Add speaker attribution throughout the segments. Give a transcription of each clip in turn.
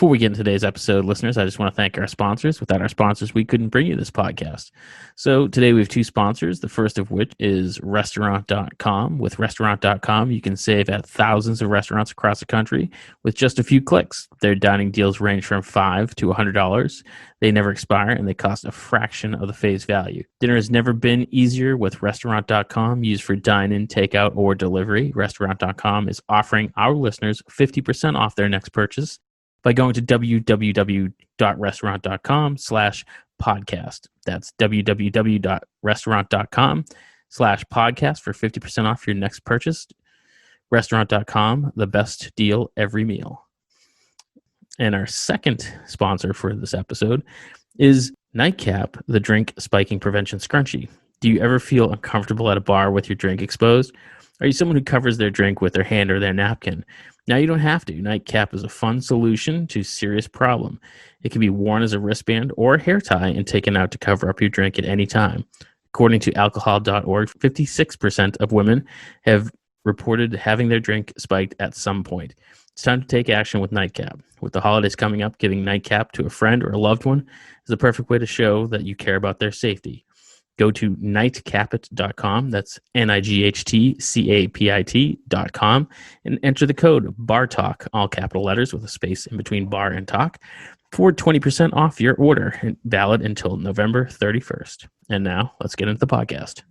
Speaker 1: Before we get into today's episode, listeners, I just want to thank our sponsors. Without our sponsors, we couldn't bring you this podcast. So today we have two sponsors, the first of which is Restaurant.com. With Restaurant.com, you can save at thousands of restaurants across the country with just a few clicks. Their dining deals range from $5 to $100. They never expire, and they cost a fraction of the face value. Dinner has never been easier with Restaurant.com, used for dine-in, takeout, or delivery. Restaurant.com is offering our listeners 50% off their next purchase by going to www.restaurant.com/podcast. That's www.restaurant.com/podcast for 50% off your next purchase. Restaurant.com, the best deal every meal. And our second sponsor for this episode is Nightcap, the drink spiking prevention scrunchie. Do you ever feel uncomfortable at a bar with your drink exposed? Are you someone who covers their drink with their hand or their napkin? Now you don't have to. Nightcap is a fun solution to a serious problem. It can be worn as a wristband or a hair tie and taken out to cover up your drink at any time. According to alcohol.org, 56% of women have reported having their drink spiked at some point. It's time to take action with Nightcap. With the holidays coming up, giving Nightcap to a friend or a loved one is the perfect way to show that you care about their safety. Go to nightcapit.com, that's NIGHTCAPIT.com, and enter the code BARTALK, all capital letters with a space in between bar and talk, for 20% off your order, valid until November 31st. And now, let's get into the podcast.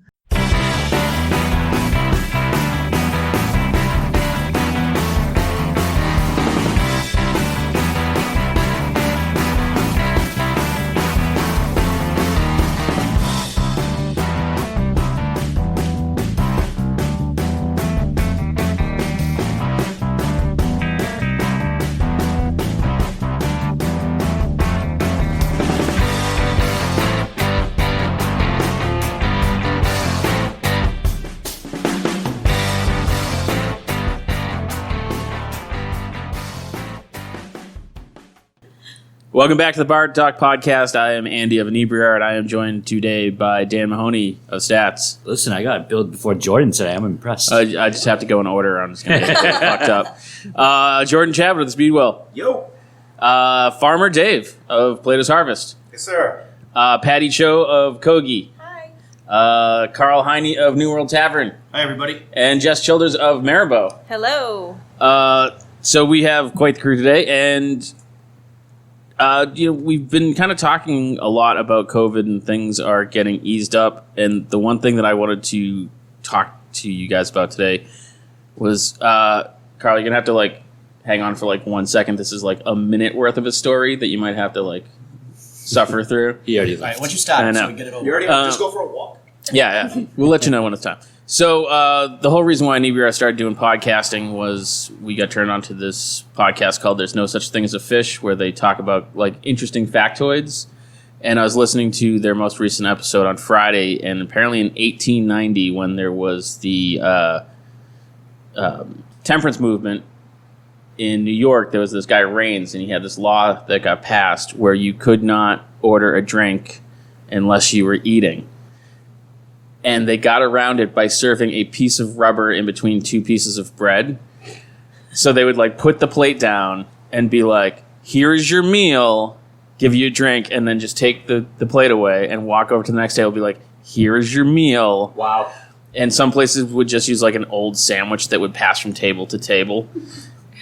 Speaker 1: Welcome back to the Bar Talk Podcast. I am Andy of Inebriar, and I am joined today by Dan Mahoney of Stats.
Speaker 2: Listen, I got billed before Jordan today. I'm impressed.
Speaker 1: I just have to go in order. I'm just going to get fucked up. Jordan Chabot of the Speedwell.
Speaker 3: Yo.
Speaker 1: Farmer Dave of Plato's Harvest.
Speaker 3: Yes, sir.
Speaker 1: Patty Cho of Kogi.
Speaker 4: Hi.
Speaker 1: Karl Heine of New World Tavern.
Speaker 3: Hi, everybody.
Speaker 1: And Jes Childers of Maribou.
Speaker 4: Hello.
Speaker 1: So we have quite the crew today, and we've been kind of talking a lot about COVID and things are getting eased up. And the one thing that I wanted to talk to you guys about today was, Karl, you're going to have to hang on for 1 second. This is a minute worth of a story that you might have to suffer through.
Speaker 2: He already
Speaker 3: All right, once you stop,
Speaker 1: I know.
Speaker 3: so we get it over. You already just go for a walk.
Speaker 1: Yeah. We'll let you know when it's time. So the whole reason why Inebriar started doing podcasting was we got turned on to this podcast called There's No Such Thing as a Fish, where they talk about interesting factoids. And I was listening to their most recent episode on Friday, and apparently in 1890, when there was the temperance movement in New York, there was this guy Raines, and he had this law that got passed where you could not order a drink unless you were eating. And they got around it by serving a piece of rubber in between two pieces of bread. So they would put the plate down and be like, here's your meal, give you a drink, and then just take the plate away and walk over to the next table and be like, here's your meal.
Speaker 3: Wow.
Speaker 1: And some places would just use an old sandwich that would pass from table to table.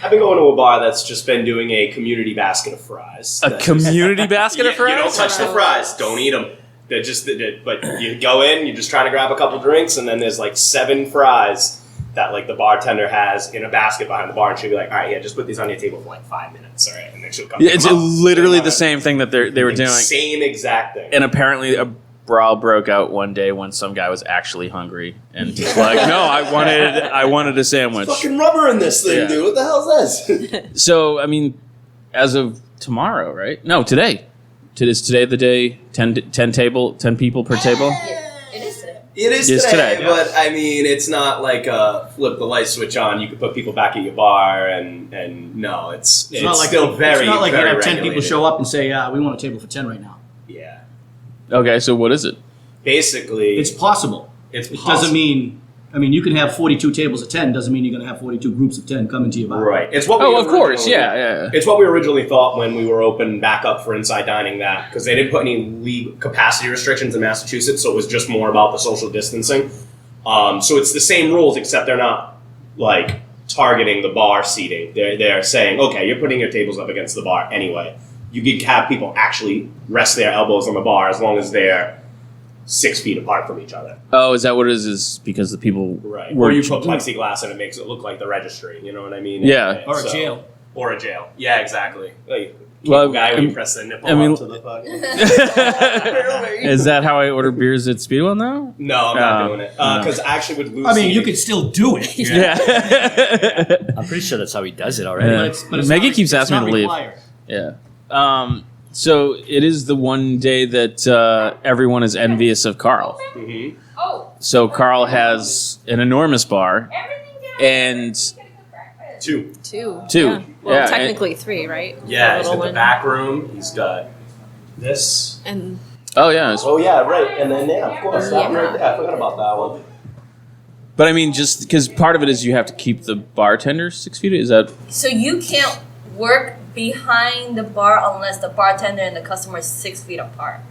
Speaker 5: I've been going to a bar that's just been doing a community basket of fries.
Speaker 1: Community basket of fries?
Speaker 5: You don't touch the fries. Don't eat them. But you go in, you're just trying to grab a couple drinks, and then there's 7 fries that the bartender has in a basket behind the bar, and she'll be like, all right, yeah, just put these on your table for 5 minutes, all right? And then she'll come.
Speaker 1: Yeah, it's literally the same thing that they were doing.
Speaker 5: Same exact thing.
Speaker 1: And apparently a brawl broke out one day when some guy was actually hungry, and he's like, no, I wanted a sandwich.
Speaker 5: There's fucking rubber in this thing, dude. What the hell is this?
Speaker 1: So, I mean, as of tomorrow, right? No, today. Is today the day? 10 people per table?
Speaker 4: It is today.
Speaker 5: It is today, but I mean, it's not flip the light switch on. You can put people back at your bar, and no, it's still very.
Speaker 3: It's not like you have 10
Speaker 5: regulated.
Speaker 3: people show up and say, we want a table for 10 right now.
Speaker 5: Yeah.
Speaker 1: Okay, so what is it?
Speaker 5: Basically,
Speaker 3: It's possible.
Speaker 5: It
Speaker 3: doesn't mean I mean, you can have 42 tables of 10. Doesn't mean you're going to have 42 groups of 10 coming to your bar.
Speaker 5: Right. It's what we
Speaker 1: Oh, of course.
Speaker 5: originally-
Speaker 1: Yeah.
Speaker 5: It's what we originally thought when we were open back up for inside dining, that because they didn't put any league capacity restrictions in Massachusetts, so it was just more about the social distancing. So it's the same rules, except they're not like targeting the bar seating. They're saying, okay, you're putting your tables up against the bar anyway. You can have people actually rest their elbows on the bar as long as they're 6 feet apart from each other.
Speaker 1: Oh, is that what it is? Is because the people
Speaker 5: Right.
Speaker 1: were
Speaker 5: Or you put plexiglass and it makes it look like the registry. You know what I mean?
Speaker 1: Yeah.
Speaker 3: Or a jail.
Speaker 5: Or a jail. Yeah, exactly. Like,
Speaker 1: Well,
Speaker 5: guy when
Speaker 1: I-
Speaker 5: you press the nipple
Speaker 1: I mean-
Speaker 5: onto the fucking...
Speaker 1: Is that how I order beers at Speedwell now?
Speaker 5: No, I'm not
Speaker 1: Oh,
Speaker 5: doing it.
Speaker 1: no.
Speaker 5: Because I actually would lose.
Speaker 3: I mean, you
Speaker 5: seating.
Speaker 3: could still do it.
Speaker 1: Yeah.
Speaker 2: I'm pretty sure that's how he does it already.
Speaker 1: Yeah.
Speaker 3: But it's
Speaker 1: Maggie
Speaker 3: not-
Speaker 1: keeps
Speaker 3: it's
Speaker 1: asking me
Speaker 3: not
Speaker 1: to leave.
Speaker 3: required.
Speaker 1: Yeah. So it is the one day that everyone is envious of Karl.
Speaker 5: Mhm.
Speaker 4: Oh.
Speaker 1: So Karl has an enormous bar, and
Speaker 5: Two.
Speaker 4: Two.
Speaker 1: Two.
Speaker 4: Yeah. Well,
Speaker 1: Yeah,
Speaker 4: technically three, right?
Speaker 5: Yeah,
Speaker 4: The
Speaker 5: he's
Speaker 4: little
Speaker 5: got the
Speaker 4: one.
Speaker 5: back room. He's got this.
Speaker 4: And
Speaker 1: oh yeah. it's-
Speaker 5: Oh yeah, right. And then yeah, of course, that one
Speaker 4: Yeah.
Speaker 5: right there. I forgot about that one.
Speaker 1: But I mean, just because part of it is you have to keep the bartender 6 feet. Is that?
Speaker 6: So you can't work behind the bar unless the bartender and the customer is 6 feet apart.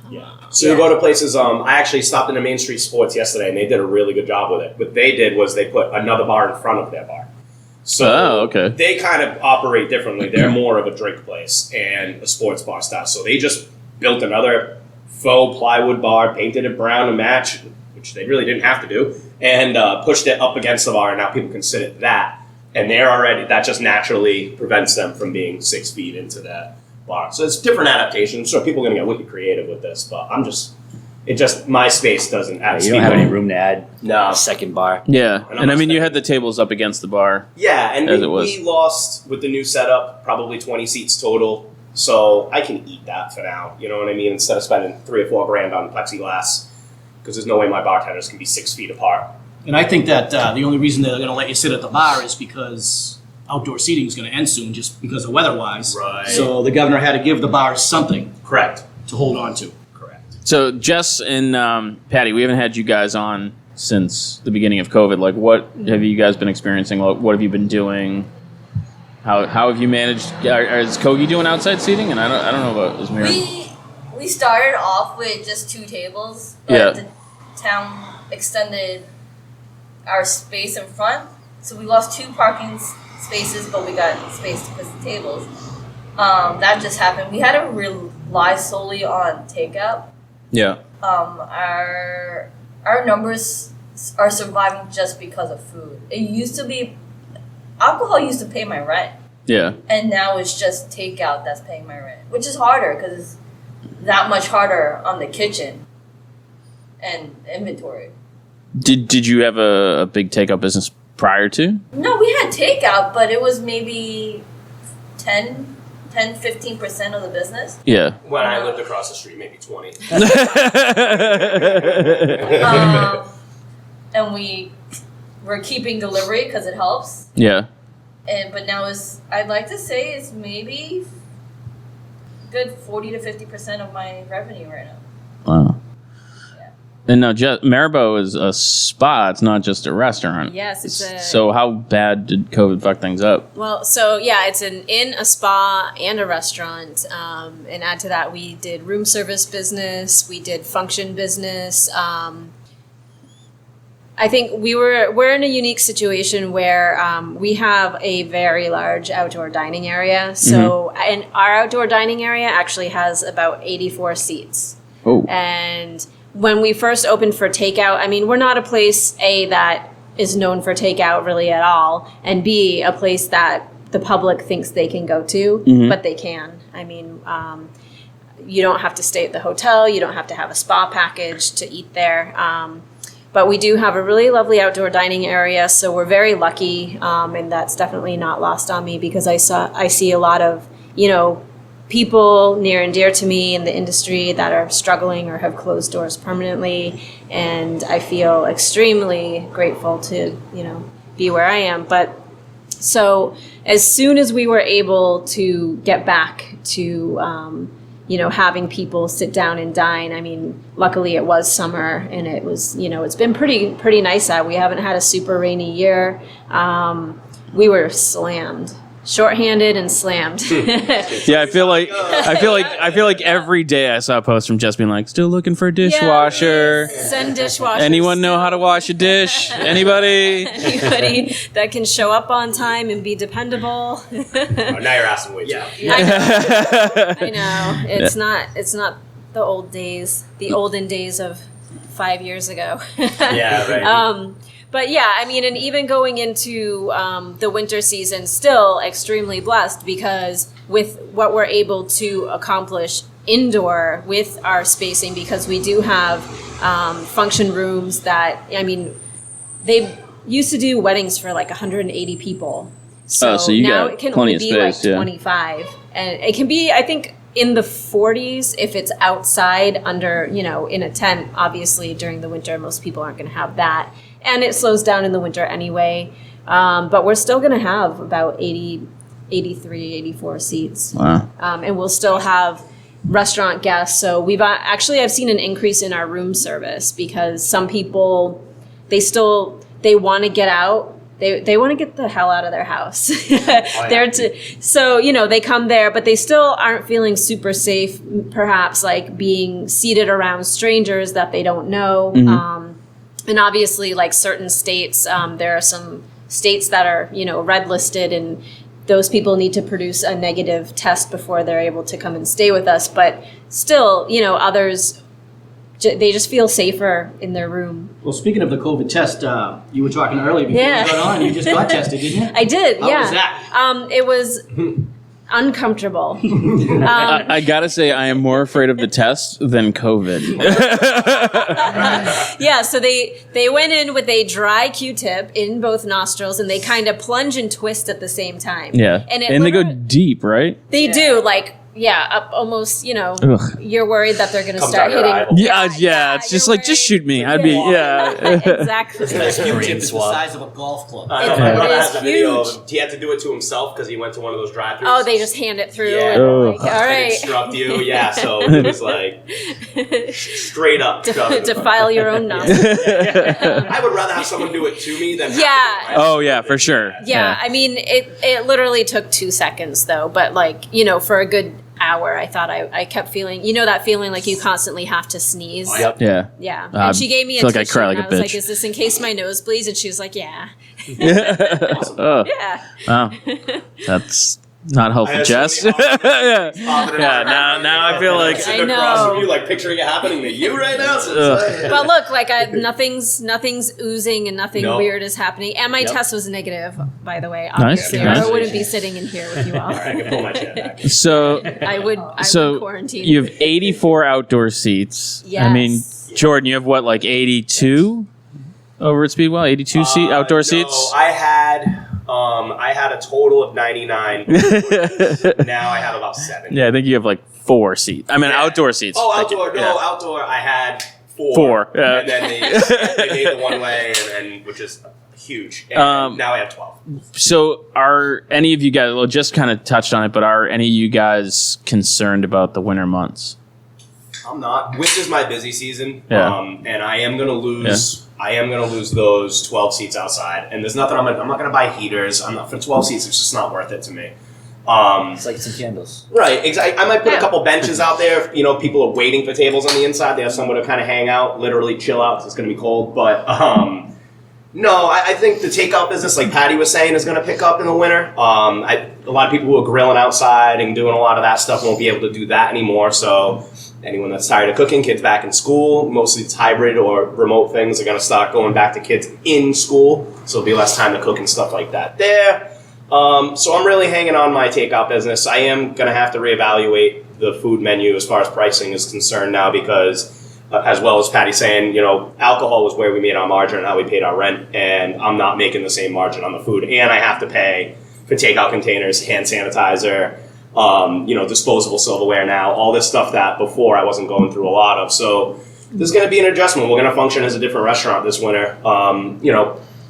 Speaker 5: Yeah. So you go to places. I actually stopped into Main Street Sports yesterday, and they did a really good job with it. What they did was they put another bar in front of their bar. So
Speaker 1: Oh, okay.
Speaker 5: they kind of operate differently. They're more of a drink place and a sports bar style. So they just built another faux plywood bar, painted it brown to match, which they really didn't have to do, and pushed it up against the bar. And now people can sit at that, and they're already that just naturally prevents them from being 6 feet into that bar. So it's different adaptations. So people are gonna get wicked creative with this, but my space doesn't add.
Speaker 2: You don't have any room to add
Speaker 5: No.
Speaker 2: a second bar.
Speaker 1: Yeah,
Speaker 5: And I'm
Speaker 1: and I
Speaker 5: not
Speaker 1: mean, you
Speaker 5: spending-
Speaker 1: had the tables up against the bar.
Speaker 5: Yeah, and
Speaker 1: As
Speaker 5: we,
Speaker 1: it was.
Speaker 5: we lost with the new setup probably 20 seats total. So I can eat that for now. You know what I mean? Instead of spending $3 or $4 grand on plexiglass, because there's no way my bartenders can be 6 feet apart.
Speaker 3: And I think that the only reason they're going to let you sit at the bar is because outdoor seating is going to end soon, just because of weather-wise.
Speaker 5: Right.
Speaker 3: So the governor had to give the bars something
Speaker 5: Correct.
Speaker 3: to hold on to.
Speaker 5: Correct.
Speaker 1: So Jess and Patty, we haven't had you guys on since the beginning of COVID. Like, what have you guys been experiencing? What have you been doing? How have you managed? Is Kogi doing outside seating? And I don't know about Izmir.
Speaker 6: We started off with just 2 tables, but
Speaker 1: Yeah.
Speaker 6: the town extended our space in front, so we lost 2 parking spaces, but we got space to put the tables. That just happened. We had to rely solely on takeout.
Speaker 1: Yeah.
Speaker 6: Our numbers are surviving just because of food. It used to be alcohol used to pay my rent,
Speaker 1: Yeah.
Speaker 6: and now it's just takeout that's paying my rent, which is harder because it's that much harder on the kitchen and inventory.
Speaker 1: Did you have a big takeout business prior to?
Speaker 6: No, we had takeout, but it was maybe 15% of the business.
Speaker 1: Yeah.
Speaker 5: When I lived across the street, maybe 20.
Speaker 6: And we're keeping delivery because it helps.
Speaker 1: Yeah.
Speaker 6: But now I'd like to say it's maybe good 40 to 50% of my revenue right now.
Speaker 1: Wow.
Speaker 6: Yeah.
Speaker 1: And now, Maribou is a spa. It's not just a restaurant.
Speaker 4: yes, it's a.
Speaker 1: So how bad did COVID fuck things up?
Speaker 4: Well, so yeah, it's a spa and a restaurant. And add to that, we did room service business, we did function business. I think we're in a unique situation where we have a very large outdoor dining area. So, and our outdoor dining area actually has about 84 seats.
Speaker 1: Oh.
Speaker 4: And when we first opened for takeout, I mean, we're not a place, A, that is known for takeout really at all, and B, a place that the public thinks they can go to, but they can. I mean, you don't have to stay at the hotel, you don't have to have a spa package to eat there. But we do have a really lovely outdoor dining area, so we're very lucky, and that's definitely not lost on me because I see a lot of, people near and dear to me in the industry that are struggling or have closed doors permanently, and I feel extremely grateful to, be where I am. But so as soon as we were able to get back to, having people sit down and dine. I mean, luckily it was summer and it was, it's been pretty nice out. We haven't had a super rainy year. We were slammed. Shorthanded and slammed.
Speaker 7: Yeah, I feel like every day I saw a post from Jess being like, still looking for a dishwasher.
Speaker 4: Send dishwashers.
Speaker 7: Anyone know how to wash a dish? Anybody?
Speaker 4: Anybody that can show up on time and be dependable.
Speaker 5: Oh, now you're asking way too much.
Speaker 4: I know. It's not the old days, the olden days of 5 years ago.
Speaker 5: Yeah, right.
Speaker 4: But yeah, I mean, and even going into the winter season, still extremely blessed because with what we're able to accomplish indoor with our spacing, because we do have function rooms that, I mean, they used to do weddings for like 180 people. So
Speaker 7: you
Speaker 4: now
Speaker 7: got
Speaker 4: it can
Speaker 7: plenty
Speaker 4: only
Speaker 7: of
Speaker 4: be
Speaker 7: space,
Speaker 4: like 25. And it can be, I think, in the 40s if it's outside under, in a tent. Obviously, during the winter, most people aren't going to have that. And it slows down in the winter anyway. But we're still going to have about 80, 83, 84 seats.
Speaker 7: Wow.
Speaker 4: And we'll still have restaurant guests. So I've seen an increase in our room service because some people, they want to get out. They want to get the hell out of their house. They come there, but they still aren't feeling super safe, perhaps like being seated around strangers that they don't know.
Speaker 7: Mm-hmm.
Speaker 4: And obviously, like certain states, there are some states that are, red listed, and those people need to produce a negative test before they're able to come and stay with us. But still, others, they just feel safer in their room.
Speaker 3: Well, speaking of the COVID test, you were talking earlier before you got on. You just got tested, didn't you?
Speaker 4: I did,
Speaker 3: How
Speaker 4: yeah.
Speaker 3: was that?
Speaker 4: It was uncomfortable.
Speaker 7: I gotta say, I am more afraid of the test than COVID.
Speaker 4: Yeah, so they went in with a dry Q-tip in both nostrils, and they kind of plunge and twist at the same time.
Speaker 7: Yeah, and they go deep, right?
Speaker 4: They do, like, up almost,
Speaker 7: Ugh.
Speaker 4: you're worried that they're going to
Speaker 5: Comes
Speaker 4: start
Speaker 5: out your
Speaker 4: hitting.
Speaker 5: eyeball.
Speaker 7: Yeah, it's just
Speaker 4: you're
Speaker 7: like, just
Speaker 4: worried.
Speaker 7: shoot me. I'd be,
Speaker 4: Exactly.
Speaker 3: Nice Q-tip
Speaker 2: Korean
Speaker 3: is the
Speaker 2: swab.
Speaker 3: size of a golf club.
Speaker 5: I know, my brother
Speaker 4: is
Speaker 5: has a video
Speaker 4: huge.
Speaker 5: of he had to do it to himself because he went to one of those drive-thrus.
Speaker 4: Oh, they just hand it through.
Speaker 5: Yeah.
Speaker 4: And
Speaker 7: Oh.
Speaker 4: like, all
Speaker 5: And
Speaker 4: right.
Speaker 5: instruct you, yeah. So it was like straight up. shove it in front.
Speaker 4: Defile your own nostrils.
Speaker 5: I would rather have someone do it to me than have to
Speaker 4: Yeah.
Speaker 5: do it
Speaker 7: Oh, yeah, for sure.
Speaker 4: Yeah, I mean, it literally took 2 seconds, though. But, like, for a good hour, I thought I kept feeling, that feeling like you constantly have to sneeze.
Speaker 2: Yep.
Speaker 7: Yeah.
Speaker 4: Yeah.
Speaker 7: I
Speaker 4: And she gave me a
Speaker 7: feel like I
Speaker 4: tissue,
Speaker 7: cry
Speaker 4: and
Speaker 7: like a
Speaker 4: I was like,
Speaker 7: bitch.
Speaker 4: is this in case my nose bleeds? And she was like, yeah.
Speaker 7: Oh,
Speaker 4: Yeah.
Speaker 7: wow. That's not
Speaker 5: I
Speaker 7: helpful,
Speaker 5: had so
Speaker 7: Jess.
Speaker 5: many
Speaker 7: Yeah.
Speaker 5: popping in
Speaker 7: Yeah,
Speaker 5: my-
Speaker 7: now I feel like-
Speaker 5: sitting
Speaker 4: I
Speaker 5: across
Speaker 4: know.
Speaker 5: from you, like picturing it happening to you right now. So
Speaker 7: Ugh.
Speaker 5: it's like,
Speaker 4: But look, like nothing's oozing and nothing
Speaker 5: No.
Speaker 4: weird is happening. And my
Speaker 5: Yep.
Speaker 4: test was negative, by the way. Obviously,
Speaker 7: nice.
Speaker 4: or I wouldn't be sitting in here with you all.
Speaker 5: all right, I can pull my chair back.
Speaker 7: So,
Speaker 4: I would quarantine.
Speaker 7: you have 84 outdoor seats. I
Speaker 4: Yes.
Speaker 7: mean, Jordan, you have what, like 82 over at Speedwell? 82 seat outdoor
Speaker 5: No,
Speaker 7: seats?
Speaker 5: I had a total of 99. Now I have about 7.
Speaker 7: Yeah, I think you have like 4 seats. I mean,
Speaker 5: Yeah.
Speaker 7: outdoor seats.
Speaker 5: Oh,
Speaker 7: Thank you.
Speaker 5: outdoor. No,
Speaker 7: Yeah.
Speaker 5: outdoor. I had 4.
Speaker 7: 4, yeah.
Speaker 5: And then they made the one way, and which is huge. And now I have 12.
Speaker 7: So, are any of you guys, well, just kind of touched on it, but are any of you guys concerned about the winter months?
Speaker 5: I'm not. Winter's my busy season.
Speaker 7: Yeah.
Speaker 5: And I am gonna lose. I am gonna lose those 12 seats outside. And there's nothing. I'm not gonna buy heaters. I'm not for 12 seats. It's just not worth it to me.
Speaker 2: It's like some candles.
Speaker 5: Right, exactly. I might put a
Speaker 4: Yeah.
Speaker 5: couple benches out there. If, people are waiting for tables on the inside. They have somewhere to kind of hang out, literally chill out because it's going to be cold. But no, I think the takeout business, like Patty was saying, is going to pick up in the winter. A lot of people who are grilling outside and doing a lot of that stuff won't be able to do that anymore. So anyone that's tired of cooking, kids back in school, mostly it's hybrid or remote things are going to start going back to kids in school. So there'll be less time to cook and stuff like that there. So I'm really hanging on my takeout business. I am going to have to reevaluate the food menu as far as pricing is concerned now because, as well as Patty saying, alcohol was where we made our margin and how we paid our rent, and I'm not making the same margin on the food. And I have to pay for takeout containers, hand sanitizer, disposable silverware now, all this stuff that before I wasn't going through a lot of. So there's going to be an adjustment. We're going to function as a different restaurant this winter.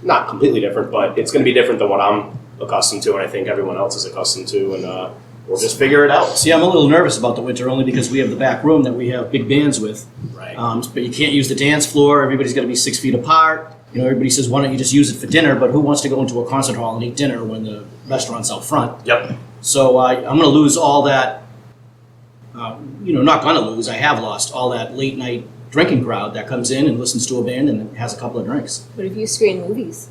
Speaker 5: Not completely different, but it's going to be different than what I'm accustomed to, and I think everyone else is accustomed to, and We'll just figure it out.
Speaker 3: See, I'm a little nervous about the winter only because we have the back room that we have big bands with.
Speaker 5: Right.
Speaker 3: But you can't use the dance floor. Everybody's got to be 6 feet apart. You know, everybody says, why don't you just use it for dinner? But who wants to go into a concert hall and eat dinner when the restaurant's out front?
Speaker 5: Yep.
Speaker 3: So I'm going to lose all that, not going to lose, I have lost all that late night drinking crowd that comes in and listens to a band and has a couple of drinks.
Speaker 4: What if you screen movies?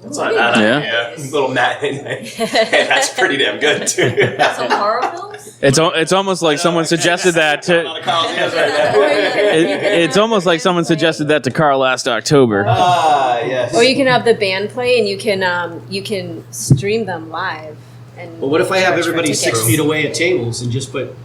Speaker 5: That's not a bad
Speaker 7: Yeah.
Speaker 5: idea. Little matinee. Hey, that's pretty damn good, too.
Speaker 6: Some horror films?
Speaker 7: It's almost like someone suggested that to. It's almost like someone suggested that to Karl last October.
Speaker 5: Yes.
Speaker 4: Or you can have the band play and you can stream them live. And
Speaker 3: But what if I have
Speaker 4: charge for
Speaker 3: everybody 6
Speaker 4: tickets?
Speaker 3: feet away at tables and just put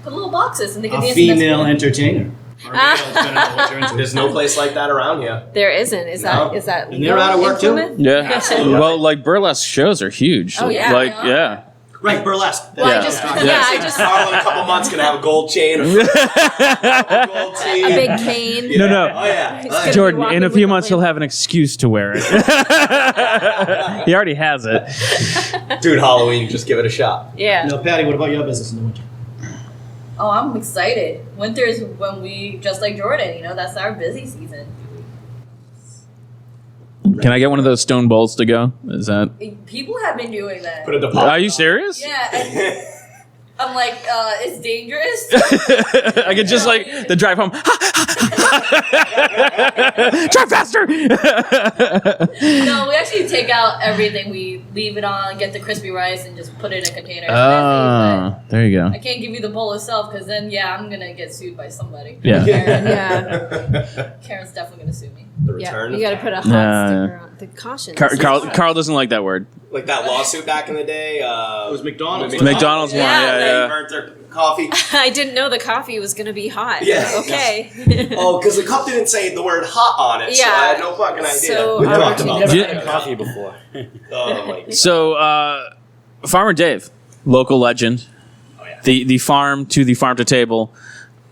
Speaker 6: Put little boxes and they can
Speaker 3: a
Speaker 6: dance
Speaker 3: female
Speaker 6: next to
Speaker 3: entertainer? Or male, depending on what you're into.
Speaker 5: There's no place like that around here.
Speaker 4: There isn't. Is that
Speaker 3: And
Speaker 4: legal
Speaker 3: they're out of work,
Speaker 4: in
Speaker 3: too?
Speaker 4: Plymouth?
Speaker 7: Yeah. Well, like burlesque shows are huge.
Speaker 4: Oh, yeah.
Speaker 7: Like
Speaker 6: Yeah.
Speaker 7: yeah.
Speaker 3: Right, burlesque.
Speaker 4: Well,
Speaker 7: Yeah.
Speaker 4: I just
Speaker 7: Yeah.
Speaker 4: I just
Speaker 5: Carl in a couple months gonna have a gold chain. A gold team.
Speaker 4: a big cane.
Speaker 7: No, no.
Speaker 5: Oh yeah.
Speaker 4: He's gonna be
Speaker 7: Jordan,
Speaker 4: walking
Speaker 7: in a
Speaker 4: with
Speaker 7: few
Speaker 4: the
Speaker 7: months he'll
Speaker 4: plane.
Speaker 7: have an excuse to wear it. He already has it.
Speaker 5: Dude, Halloween, just give it a shot.
Speaker 4: Yeah.
Speaker 3: No, Patty, what about your business in the winter?
Speaker 6: Oh, I'm excited. Winter is when we, just like Jordan, that's our busy season.
Speaker 7: Can I get one of those stone bowls to go? Is that?
Speaker 6: People have been doing that.
Speaker 5: Put a deposit.
Speaker 7: Are you serious?
Speaker 6: Yeah, and I'm like, it's dangerous.
Speaker 7: I could just like the drive home. Drive faster.
Speaker 6: No, we actually take out everything. We leave it on, get the crispy rice, and just put it in a container. It's messy,
Speaker 7: Oh, there you
Speaker 6: but
Speaker 7: go.
Speaker 6: I can't give you the bowl itself because then, I'm gonna get sued by somebody.
Speaker 7: Yeah.
Speaker 6: Karen.
Speaker 4: Yeah.
Speaker 6: Karen's definitely gonna sue me.
Speaker 5: The
Speaker 4: Yeah.
Speaker 5: return.
Speaker 4: You
Speaker 5: of
Speaker 4: got to
Speaker 5: Cat.
Speaker 4: put a hot
Speaker 7: Yeah,
Speaker 4: sticker on the caution.
Speaker 7: Karl doesn't like that word.
Speaker 5: Like that lawsuit back in the day.
Speaker 3: It was McDonald's.
Speaker 7: McDonald's one.
Speaker 4: Yeah,
Speaker 7: Yeah,
Speaker 5: They
Speaker 7: yeah.
Speaker 5: burnt their coffee.
Speaker 4: I didn't know the coffee was going to be hot.
Speaker 5: Yeah.
Speaker 4: Okay.
Speaker 5: Oh, because the cup didn't say the word hot on it, so I
Speaker 4: Yeah.
Speaker 5: had no fucking idea.
Speaker 4: So,
Speaker 5: we
Speaker 4: um,
Speaker 5: talked about
Speaker 2: Never
Speaker 5: that.
Speaker 2: had coffee before.
Speaker 5: Oh my god.
Speaker 7: So, Farmer Dave, local legend,
Speaker 5: Oh, yeah.
Speaker 7: the farm to table.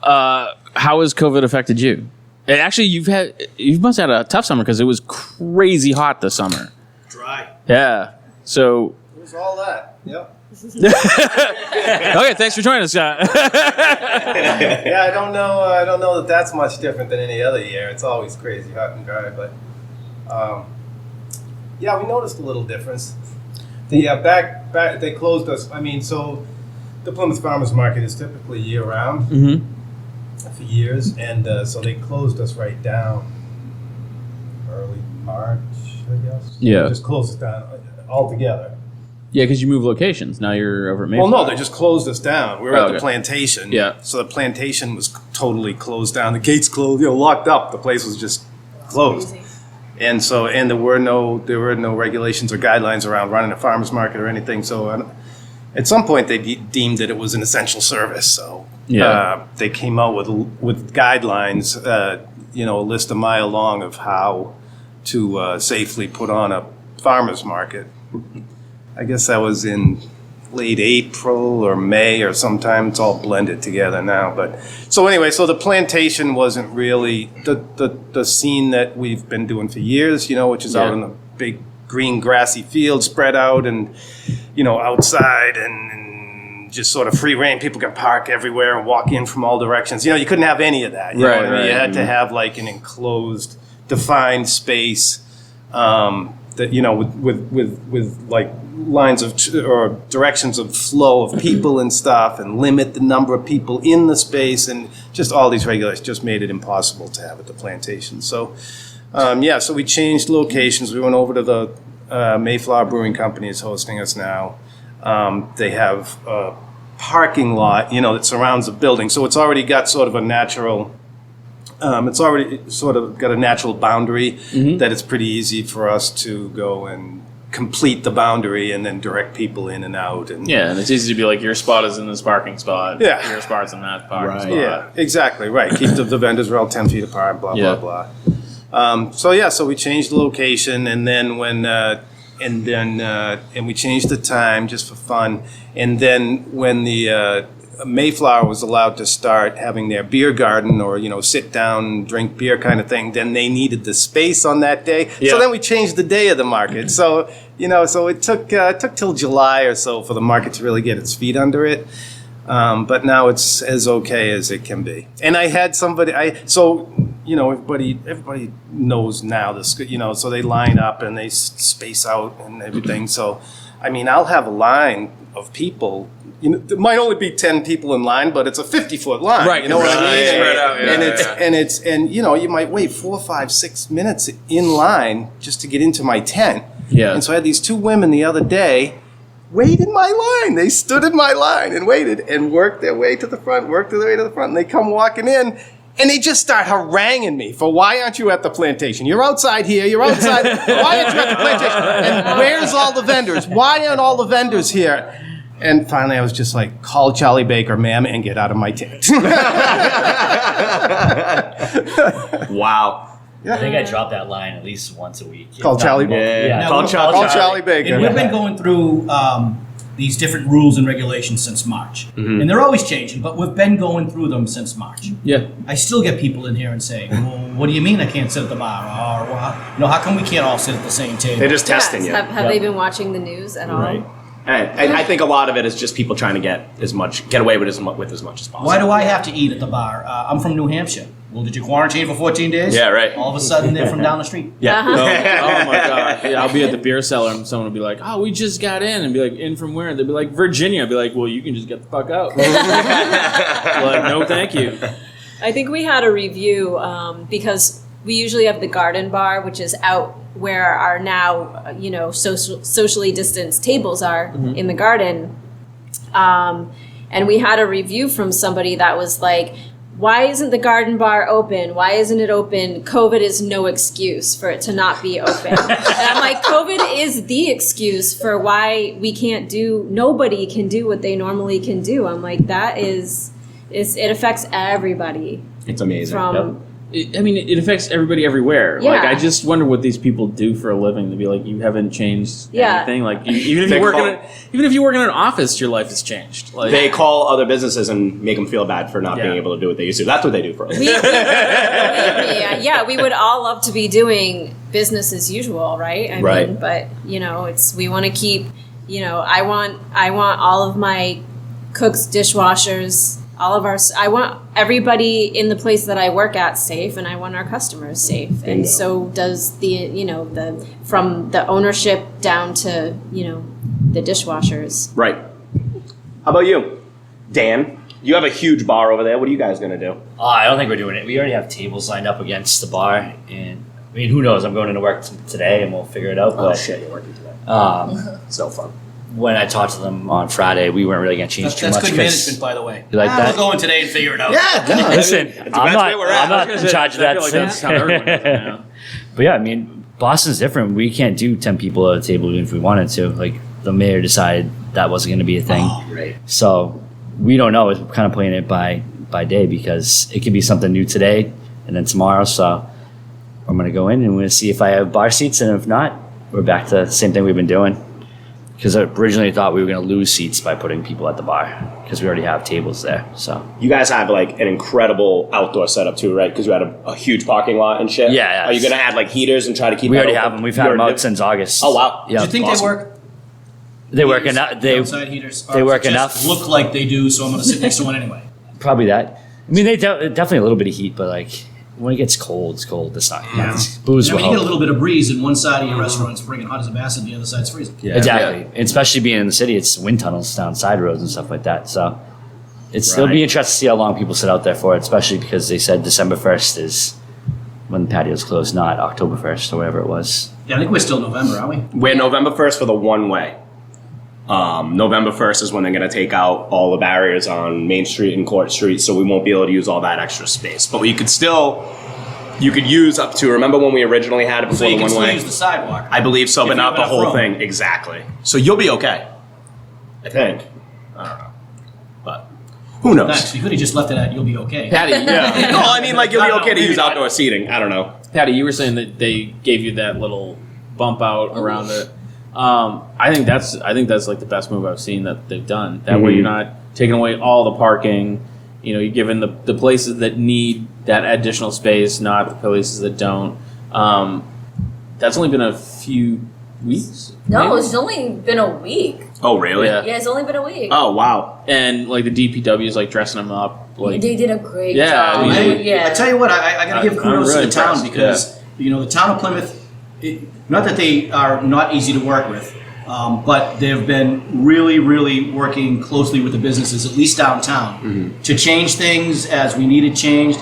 Speaker 7: How has COVID affected you? Actually, you must have had a tough summer because it was crazy hot this summer.
Speaker 3: Dry.
Speaker 7: Yeah. So,
Speaker 8: It was all that. Yep.
Speaker 7: okay, thanks for joining us.
Speaker 8: Yeah, I don't know. I don't know that that's much different than any other year. It's always crazy hot and dry, but yeah, we noticed a little difference. The back they closed us. I mean, so the Plymouth Farmers Market is typically year round for years, and so they closed us right down early March, I guess.
Speaker 7: Yeah.
Speaker 8: They just closed us down altogether.
Speaker 7: Yeah, because you moved locations. Now you're over at
Speaker 8: Well,
Speaker 7: Mayflower.
Speaker 8: no, they just closed us down. We were
Speaker 7: Oh,
Speaker 8: at
Speaker 7: okay.
Speaker 8: the plantation.
Speaker 7: Yeah.
Speaker 8: So the plantation was totally closed down. The gates closed, locked up. The place was just closed.
Speaker 6: Crazy.
Speaker 8: And so, and there were no regulations or guidelines around running a farmer's market or anything. So at some point they deemed that it was an essential service. So they came out with guidelines, a list a mile long of how to safely put on a farmer's market. I guess that was in late April or May or sometime. It's all blended together now. But so anyway, so the plantation wasn't really the scene that we've been doing for years, which is out in a big green grassy field spread out and, outside and just sort of free reign. People can park everywhere and walk in from all directions. You couldn't have any of that. You know what I mean? You had to have like an enclosed, defined space that, with like lines of or directions of flow of people and stuff, and limit the number of people in the space, and just all these regulations just made it impossible to have at the plantation. So, so we changed locations. We went over to the Mayflower Brewing Company is hosting us now. They have a parking lot, that surrounds the building, so it's already got sort of a natural. It's already sort of got a natural boundary that it's pretty easy for us to go and complete the boundary and then direct people in and out. And
Speaker 7: and it's easy to be like, your spot is in this parking spot.
Speaker 8: Yeah.
Speaker 7: Your spot's in that parking spot.
Speaker 8: Yeah, exactly, right. Keep the vendors are all 10 feet apart, blah,
Speaker 7: Yeah.
Speaker 8: blah, blah. So we changed the location, and then and we changed the time just for fun. And then when the Mayflower was allowed to start having their beer garden or, sit down, drink beer kind of thing, then they needed the space on that day.
Speaker 5: Yeah.
Speaker 8: So then we changed the day of the market. So, so it took till July or so for the market to really get its feet under it. But now it's as okay as it can be. And I had somebody, everybody knows now this, so they line up and they space out and everything. So, I'll have a line of people. There might only be 10 people in line, but it's a 50-foot line.
Speaker 7: Right.
Speaker 8: You know what I mean?
Speaker 7: Spread out,
Speaker 8: And you might wait 4, 5, 6 minutes in line just to get into my tent.
Speaker 7: Yeah.
Speaker 8: And so I had these 2 women the other day wait in my line. They stood in my line and waited and worked their way to the front, and they come walking in. And they just start haranguing me for why aren't you at the plantation? You're outside here. You're outside. Why aren't you at the plantation? And where's all the vendors? Why aren't all the vendors here? And finally, I was just like, call Charlie Baker, ma'am, and get out of my tent.
Speaker 5: Wow.
Speaker 2: I think I drop that line at least once a week.
Speaker 8: Call Charlie Baker.
Speaker 5: Yeah.
Speaker 3: Now,
Speaker 5: Call
Speaker 3: we've-
Speaker 5: Charlie.
Speaker 8: Call Charlie Baker.
Speaker 3: And we've been going through these different rules and regulations since March.
Speaker 5: Mm-hmm.
Speaker 3: And they're always changing, but we've been going through them since March.
Speaker 7: Yeah.
Speaker 3: I still get people in here and say, well, what do you mean I can't sit at the bar? Or, well, how come we can't all sit at the same table?
Speaker 5: They're just testing you.
Speaker 4: Have they been watching the news at all?
Speaker 5: Right. And I think a lot of it is just people trying to get away with as much as possible.
Speaker 3: Why do I have to eat at the bar? I'm from New Hampshire. Well, did you quarantine for 14 days?
Speaker 5: Yeah, right.
Speaker 3: All of a sudden, they're from down the street.
Speaker 5: Yeah.
Speaker 7: Oh my god! Yeah, I'll be at the beer cellar and someone will be like, "Oh, we just got in," and be like, "In from where?" They'll be like, "Virginia." I'll be like, "Well, you can just get the fuck out." Like, no, thank you.
Speaker 4: I think we had a review because we usually have the garden bar, which is out where our now, socially distanced tables are in the garden. And we had a review from somebody that was like, why isn't the garden bar open? Why isn't it open? COVID is no excuse for it to not be open. And I'm like, COVID is the excuse for why nobody can do what they normally can do. I'm like, it affects everybody.
Speaker 5: It's amazing.
Speaker 7: It affects everybody everywhere.
Speaker 4: Yeah.
Speaker 7: Like, I just wonder what these people do for a living to be like, you haven't changed anything. Like, even if you work in an office, your life has changed. Like,
Speaker 5: They call other businesses and make them feel bad for not being able to do what they used to. That's what they do for a living.
Speaker 4: Believe me, we would all love to be doing business as usual, right? I
Speaker 5: Right.
Speaker 4: mean, but we want to keep. I want all of my cooks, dishwashers, I want everybody in the place that I work at safe, and I want our customers safe.
Speaker 5: Bingo.
Speaker 4: And so does from the ownership down to the dishwashers.
Speaker 5: Right. How about you, Dan? You have a huge bar over there. What are you guys going to do?
Speaker 2: I don't think we're doing it. We already have tables lined up against the bar, and who knows? I'm going into work today, and we'll figure it out.
Speaker 5: Oh,
Speaker 2: But
Speaker 5: shit, you're working today.
Speaker 2: so fun. When I talked to them on Friday, we weren't really going to change too
Speaker 3: That's
Speaker 2: much.
Speaker 3: good management, by the way.
Speaker 2: You like that?
Speaker 3: We'll go in today and figure it out.
Speaker 5: Yeah.
Speaker 2: Listen, I'm not in charge of that.
Speaker 7: I feel like that's how everyone does it now.
Speaker 2: But yeah, Boston's different. We can't do 10 people at a table even if we wanted to. Like, the mayor decided that wasn't going to be a thing.
Speaker 5: Oh, right.
Speaker 2: So we don't know. We're kind of playing it by day because it could be something new today and then tomorrow. So I'm going to go in and we're going to see if I have bar seats, and if not, we're back to the same thing we've been doing. Because I originally thought we were going to lose seats by putting people at the bar because we already have tables there. So
Speaker 5: You guys have like an incredible outdoor setup too, right? Because you had a huge parking lot and shit.
Speaker 2: Yeah.
Speaker 5: Are you going to add like heaters and try to keep?
Speaker 2: we
Speaker 5: that
Speaker 2: already
Speaker 5: open?
Speaker 2: have them. We've had them out since August.
Speaker 5: Oh wow.
Speaker 2: Yeah.
Speaker 3: Do you think
Speaker 5: Awesome.
Speaker 3: they work?
Speaker 2: They work enough. They
Speaker 3: outside heaters.
Speaker 2: they
Speaker 3: Or
Speaker 2: work
Speaker 3: just
Speaker 2: enough.
Speaker 3: Look like they do, so I'm going to sit next to one anyway.
Speaker 2: Probably that. They definitely a little bit of heat, but like when it gets cold, it's cold. It's not. Booze will
Speaker 3: You get a
Speaker 2: help.
Speaker 3: little bit of breeze, and one side of your restaurant's bringing hot as a bass, and the other side's freezing.
Speaker 7: Yeah.
Speaker 2: Exactly. And especially being in the city, it's wind tunnels down side roads and stuff like that. So it'll be interesting to see how long people sit out there for it, especially because they said December 1st is when the patio's closed, not October 1st or whatever it was.
Speaker 3: Yeah, I think we're still November, aren't we?
Speaker 5: We're November 1st for the one way. November 1st is when they're going to take out all the barriers on Main Street and Court Street, so we won't be able to use all that extra space. But you could use up to, remember when we originally had it
Speaker 3: So
Speaker 5: before
Speaker 3: you
Speaker 5: the
Speaker 3: can
Speaker 5: one
Speaker 3: still
Speaker 5: way?
Speaker 3: use the sidewalk.
Speaker 5: I believe so,
Speaker 3: If
Speaker 5: but
Speaker 3: you
Speaker 5: not the
Speaker 3: have
Speaker 5: whole
Speaker 3: enough room.
Speaker 5: thing. Exactly. So you'll be okay. I think. I don't know. But who knows?
Speaker 3: Nice. You could have just left it at "you'll be okay."
Speaker 7: Patty,
Speaker 5: Yeah. No, I mean, like, you'll be
Speaker 3: I don't
Speaker 5: okay
Speaker 3: know,
Speaker 5: to
Speaker 3: maybe
Speaker 5: use
Speaker 3: not.
Speaker 5: outdoor seating. I don't know.
Speaker 7: Patty, you were saying that they gave you that little bump out around the. I think that's like the best move I've seen that they've done. That way you're not taking away all the parking. You know, you're giving the places that need that additional space, not the places that don't. That's only been a few weeks.
Speaker 6: No,
Speaker 7: maybe?
Speaker 6: it's only been a week.
Speaker 5: Oh, really?
Speaker 7: Yeah.
Speaker 6: Yeah, it's only been a week.
Speaker 5: Oh, wow.
Speaker 7: And like the DPW is like dressing them up. Like
Speaker 6: They did a great
Speaker 7: Yeah,
Speaker 6: job.
Speaker 7: I mean,
Speaker 6: Yeah.
Speaker 3: I tell you what, I got to give
Speaker 7: I'm
Speaker 3: kudos
Speaker 7: really
Speaker 3: to the town
Speaker 7: impressed,
Speaker 3: because the town of Plymouth, not that they are not easy to work with, but they've been really, really working closely with the businesses, at least downtown, to change things as we needed changed.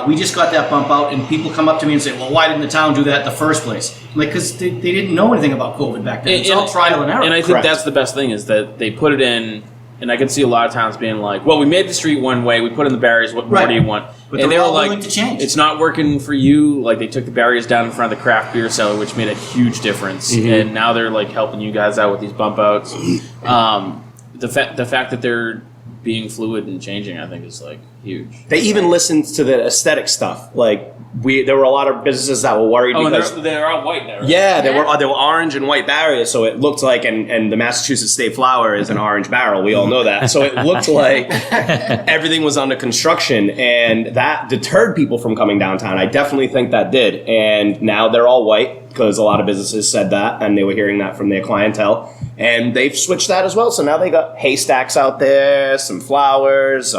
Speaker 3: We just got that bump out, and people come up to me and say, "Well, why didn't the town do that in the first place?" I'm like, because they didn't know anything about COVID back then. It's all trial and error.
Speaker 7: And I think that's the best thing is that they put it in. And I can see a lot of towns being like, "Well, we made the street one way. We put in the barriers. What more do you want?"
Speaker 3: But
Speaker 7: and
Speaker 3: they're
Speaker 7: they were
Speaker 3: all
Speaker 7: like,
Speaker 3: willing to change.
Speaker 7: "It's not working for you." Like they took the barriers down in front of the craft beer cellar, which made a huge difference. And now they're like helping you guys out with these bump outs. The fact that they're being fluid and changing, I think, is like huge.
Speaker 5: They even listened to the aesthetic stuff. Like there were a lot of businesses that were worried because
Speaker 7: they're all white now. Right?
Speaker 5: yeah, they were orange and white barriers, so it looked like and the Massachusetts State Flower is an orange barrel. We all know that. So it looked like everything was under construction, and that deterred people from coming downtown. I definitely think that did. And now they're all white because a lot of businesses said that, and they were hearing that from their clientele, and they've switched that as well. So now they got haystacks out there, some flowers.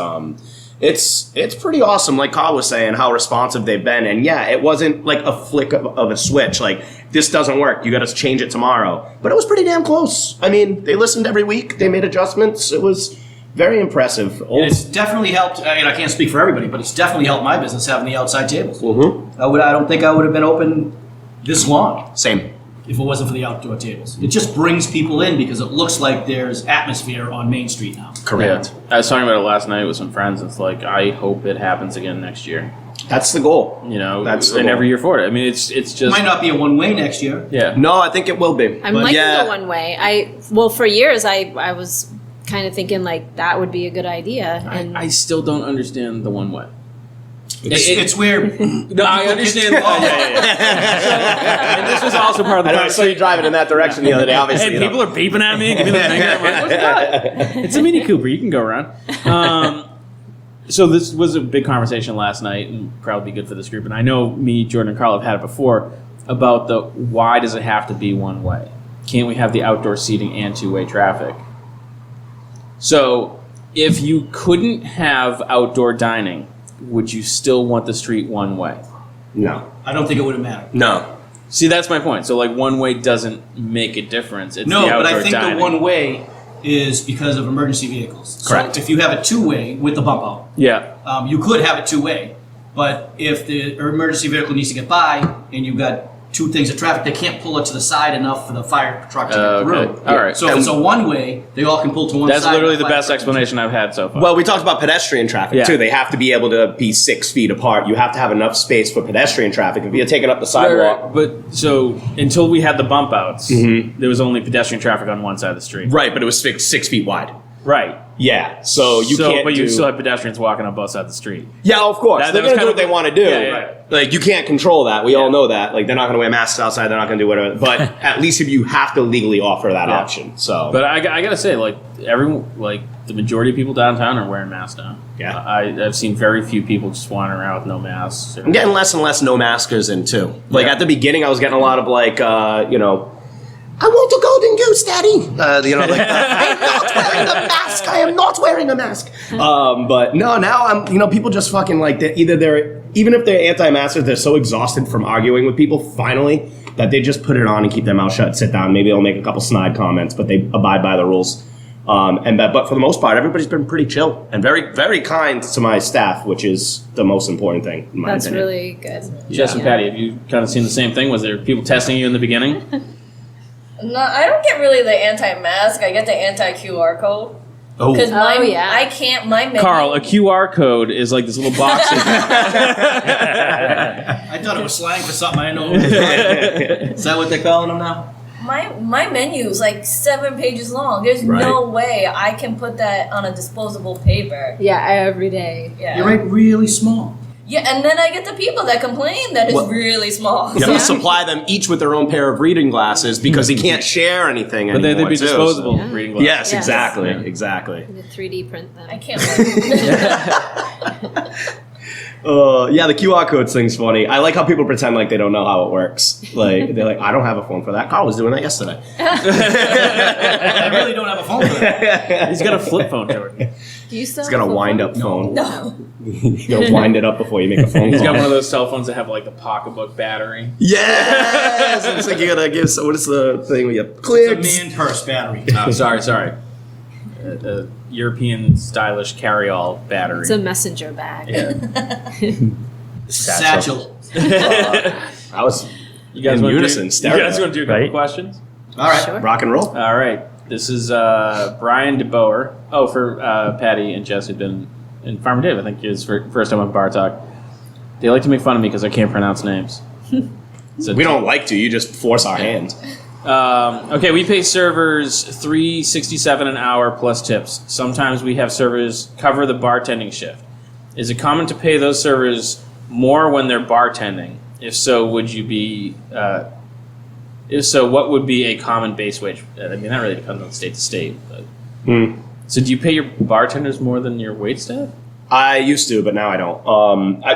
Speaker 5: It's pretty awesome, like Karl was saying, how responsive they've been. And yeah, it wasn't like a flick of a switch, like, this doesn't work, you got to change it tomorrow. But it was pretty damn close. I mean, they listened every week, they made adjustments. It was very impressive.
Speaker 3: And it's definitely helped. I can't speak for everybody, but it's definitely helped my business having the outside tables.
Speaker 5: Mm-hmm.
Speaker 3: I don't think I would have been open this long
Speaker 5: Same.
Speaker 3: if it wasn't for the outdoor tables. It just brings people in because it looks like there's atmosphere on Main Street now.
Speaker 5: Correct.
Speaker 7: Yeah. I was talking about it last night with some friends. It's like I hope it happens again next year.
Speaker 5: That's the goal.
Speaker 7: You know,
Speaker 5: That's the
Speaker 7: and
Speaker 5: goal.
Speaker 7: every year for it. I mean, it's just
Speaker 3: It might not be a one-way next year.
Speaker 7: yeah.
Speaker 5: No, I think it will be.
Speaker 4: I'm
Speaker 5: But
Speaker 4: liking
Speaker 5: yeah,
Speaker 4: the one way. For years I was kind of thinking like that would be a good idea. And
Speaker 7: I still don't understand the one way.
Speaker 3: It's where
Speaker 7: No, I understand. And this was also part of the
Speaker 5: I know, I saw you driving in that direction the other day, obviously.
Speaker 7: And people are beeping at me, give me the finger. I'm like, what's that? It's a Mini Cooper. You can go around. So this was a big conversation last night, and probably good for this group. And I know me, Jordan, and Karl have had it before about the why does it have to be one way? Can't we have the outdoor seating and two-way traffic? So if you couldn't have outdoor dining, would you still want the street one way?
Speaker 5: No.
Speaker 3: I don't think it would have mattered.
Speaker 5: No.
Speaker 7: See, that's my point. So, like, one way doesn't make a difference. It's
Speaker 3: No,
Speaker 7: the
Speaker 3: but I
Speaker 7: outdoor
Speaker 3: think
Speaker 7: dining.
Speaker 3: the one way is because of emergency vehicles.
Speaker 7: Correct.
Speaker 3: So if you have a two-way with the bump out,
Speaker 7: Yeah.
Speaker 3: you could have it two-way, but if the emergency vehicle needs to get by and you've got two things of traffic, they can't pull it to the side enough for the fire truck to get
Speaker 7: Okay.
Speaker 3: through.
Speaker 7: All right.
Speaker 3: So if it's a one-way, they all can pull to one
Speaker 7: That's
Speaker 3: side.
Speaker 7: literally
Speaker 3: and
Speaker 7: the
Speaker 3: fire
Speaker 7: best
Speaker 3: truck can-
Speaker 7: explanation I've had so far.
Speaker 5: Well, we talked about pedestrian traffic
Speaker 7: Yeah.
Speaker 5: too. They have to be able to be 6 feet apart. You have to have enough space for pedestrian traffic. If you're taking up the sidewalk,
Speaker 7: Right. But so until we had the bump outs, there was only pedestrian traffic on one side of the street.
Speaker 5: right? But it was 6 feet wide.
Speaker 7: Right.
Speaker 5: Yeah, so you can't.
Speaker 7: But you
Speaker 5: do-
Speaker 7: still have pedestrians walking on both sides of the street.
Speaker 5: Yeah, of course.
Speaker 7: That
Speaker 5: They're
Speaker 7: was
Speaker 5: going to
Speaker 7: kind
Speaker 5: do
Speaker 7: of
Speaker 5: what they want to do.
Speaker 7: Yeah, yeah. Right.
Speaker 5: Like, you can't control that. We all
Speaker 7: Yeah.
Speaker 5: know that. Like, they're not going to wear masks outside. They're not going to do whatever. But at least if you have to legally offer that
Speaker 7: Yeah.
Speaker 5: option. So,
Speaker 7: But I gotta say, like everyone, like the majority of people downtown are wearing masks now.
Speaker 5: Yeah.
Speaker 7: I've seen very few people just wandering around with no masks.
Speaker 5: I'm getting less and less no maskers in too. Like,
Speaker 7: Yeah.
Speaker 5: at the beginning, I was getting a lot of, like, I want a golden goose, Daddy. Like, I am not wearing a mask. I am not wearing a mask. But no, now people just fucking like even if they're anti-maskers, they're so exhausted from arguing with people finally that they just put it on and keep their mouth shut, sit down. Maybe they'll make a couple snide comments, but they abide by the rules. But for the most part, everybody's been pretty chill and very, very kind to my staff, which is the most important thing in my
Speaker 4: that's
Speaker 5: opinion.
Speaker 4: really good.
Speaker 7: Jess and Patty, have you kind of seen the same thing? Was there people testing you in the beginning?
Speaker 6: No, I don't get really the anti-mask. I get the anti-QR code.
Speaker 5: Oh,
Speaker 6: Because
Speaker 4: Oh, yeah.
Speaker 6: I can't, my menu.
Speaker 7: Carl, a QR code is like this little box.
Speaker 3: I thought it was slang for something I know. Is that what they're calling them now?
Speaker 6: My menu is like 7 pages long. There's no way I can put that on a disposable paper.
Speaker 4: Yeah, every day.
Speaker 6: Yeah.
Speaker 3: You write really small.
Speaker 6: Yeah, and then I get the people that complain that it's really small.
Speaker 5: You have to supply them each with their own pair of reading glasses because you can't share anything
Speaker 7: But
Speaker 5: anymore.
Speaker 7: they'd be
Speaker 5: too,
Speaker 7: disposable
Speaker 5: so-
Speaker 7: reading glasses.
Speaker 5: Yes,
Speaker 4: Yes.
Speaker 5: exactly,
Speaker 7: Yeah.
Speaker 5: exactly.
Speaker 4: The 3D print them.
Speaker 6: I can't wait.
Speaker 5: Yeah, the QR codes thing's funny. I like how people pretend like they don't know how it works. Like they're like, I don't have a phone for that. Karl was doing that yesterday.
Speaker 3: I really don't have a phone for that.
Speaker 7: He's got a flip phone, Jordan.
Speaker 4: Do you still
Speaker 5: He's got a
Speaker 4: have
Speaker 5: wind-up phone.
Speaker 6: No.
Speaker 5: You gotta wind it up before you make a phone
Speaker 7: He's
Speaker 5: call.
Speaker 7: got one of those cell phones that have like the pocketbook battery.
Speaker 5: Yes! It's like you gotta give. So what is the thing where you
Speaker 3: It's
Speaker 5: clicks?
Speaker 3: a man purse battery.
Speaker 7: Sorry. European stylish carry-all battery.
Speaker 4: It's a messenger bag.
Speaker 7: Yeah.
Speaker 3: Satchel.
Speaker 5: I was
Speaker 7: You guys
Speaker 5: in
Speaker 7: want
Speaker 5: unison.
Speaker 7: to do, you guys want to do a couple
Speaker 2: Right.
Speaker 7: questions?
Speaker 3: All right.
Speaker 4: Sure.
Speaker 5: rock and roll.
Speaker 7: All right. This is Brian DeBoer. Oh, for Patty and Jess who've been in Farmer Dave. I think is first time on Bar Talk. They like to make fun of me because I can't pronounce names. So
Speaker 5: We don't like to. You just force our hand.
Speaker 7: Okay, we pay servers $3.67 an hour plus tips. Sometimes we have servers cover the bartending shift. Is it common to pay those servers more when they're bartending? If so, would you be? If so, what would be a common base wage? I mean, that really depends on state to state. But. So, do you pay your bartenders more than your wait staff?
Speaker 5: I used to, but now I don't.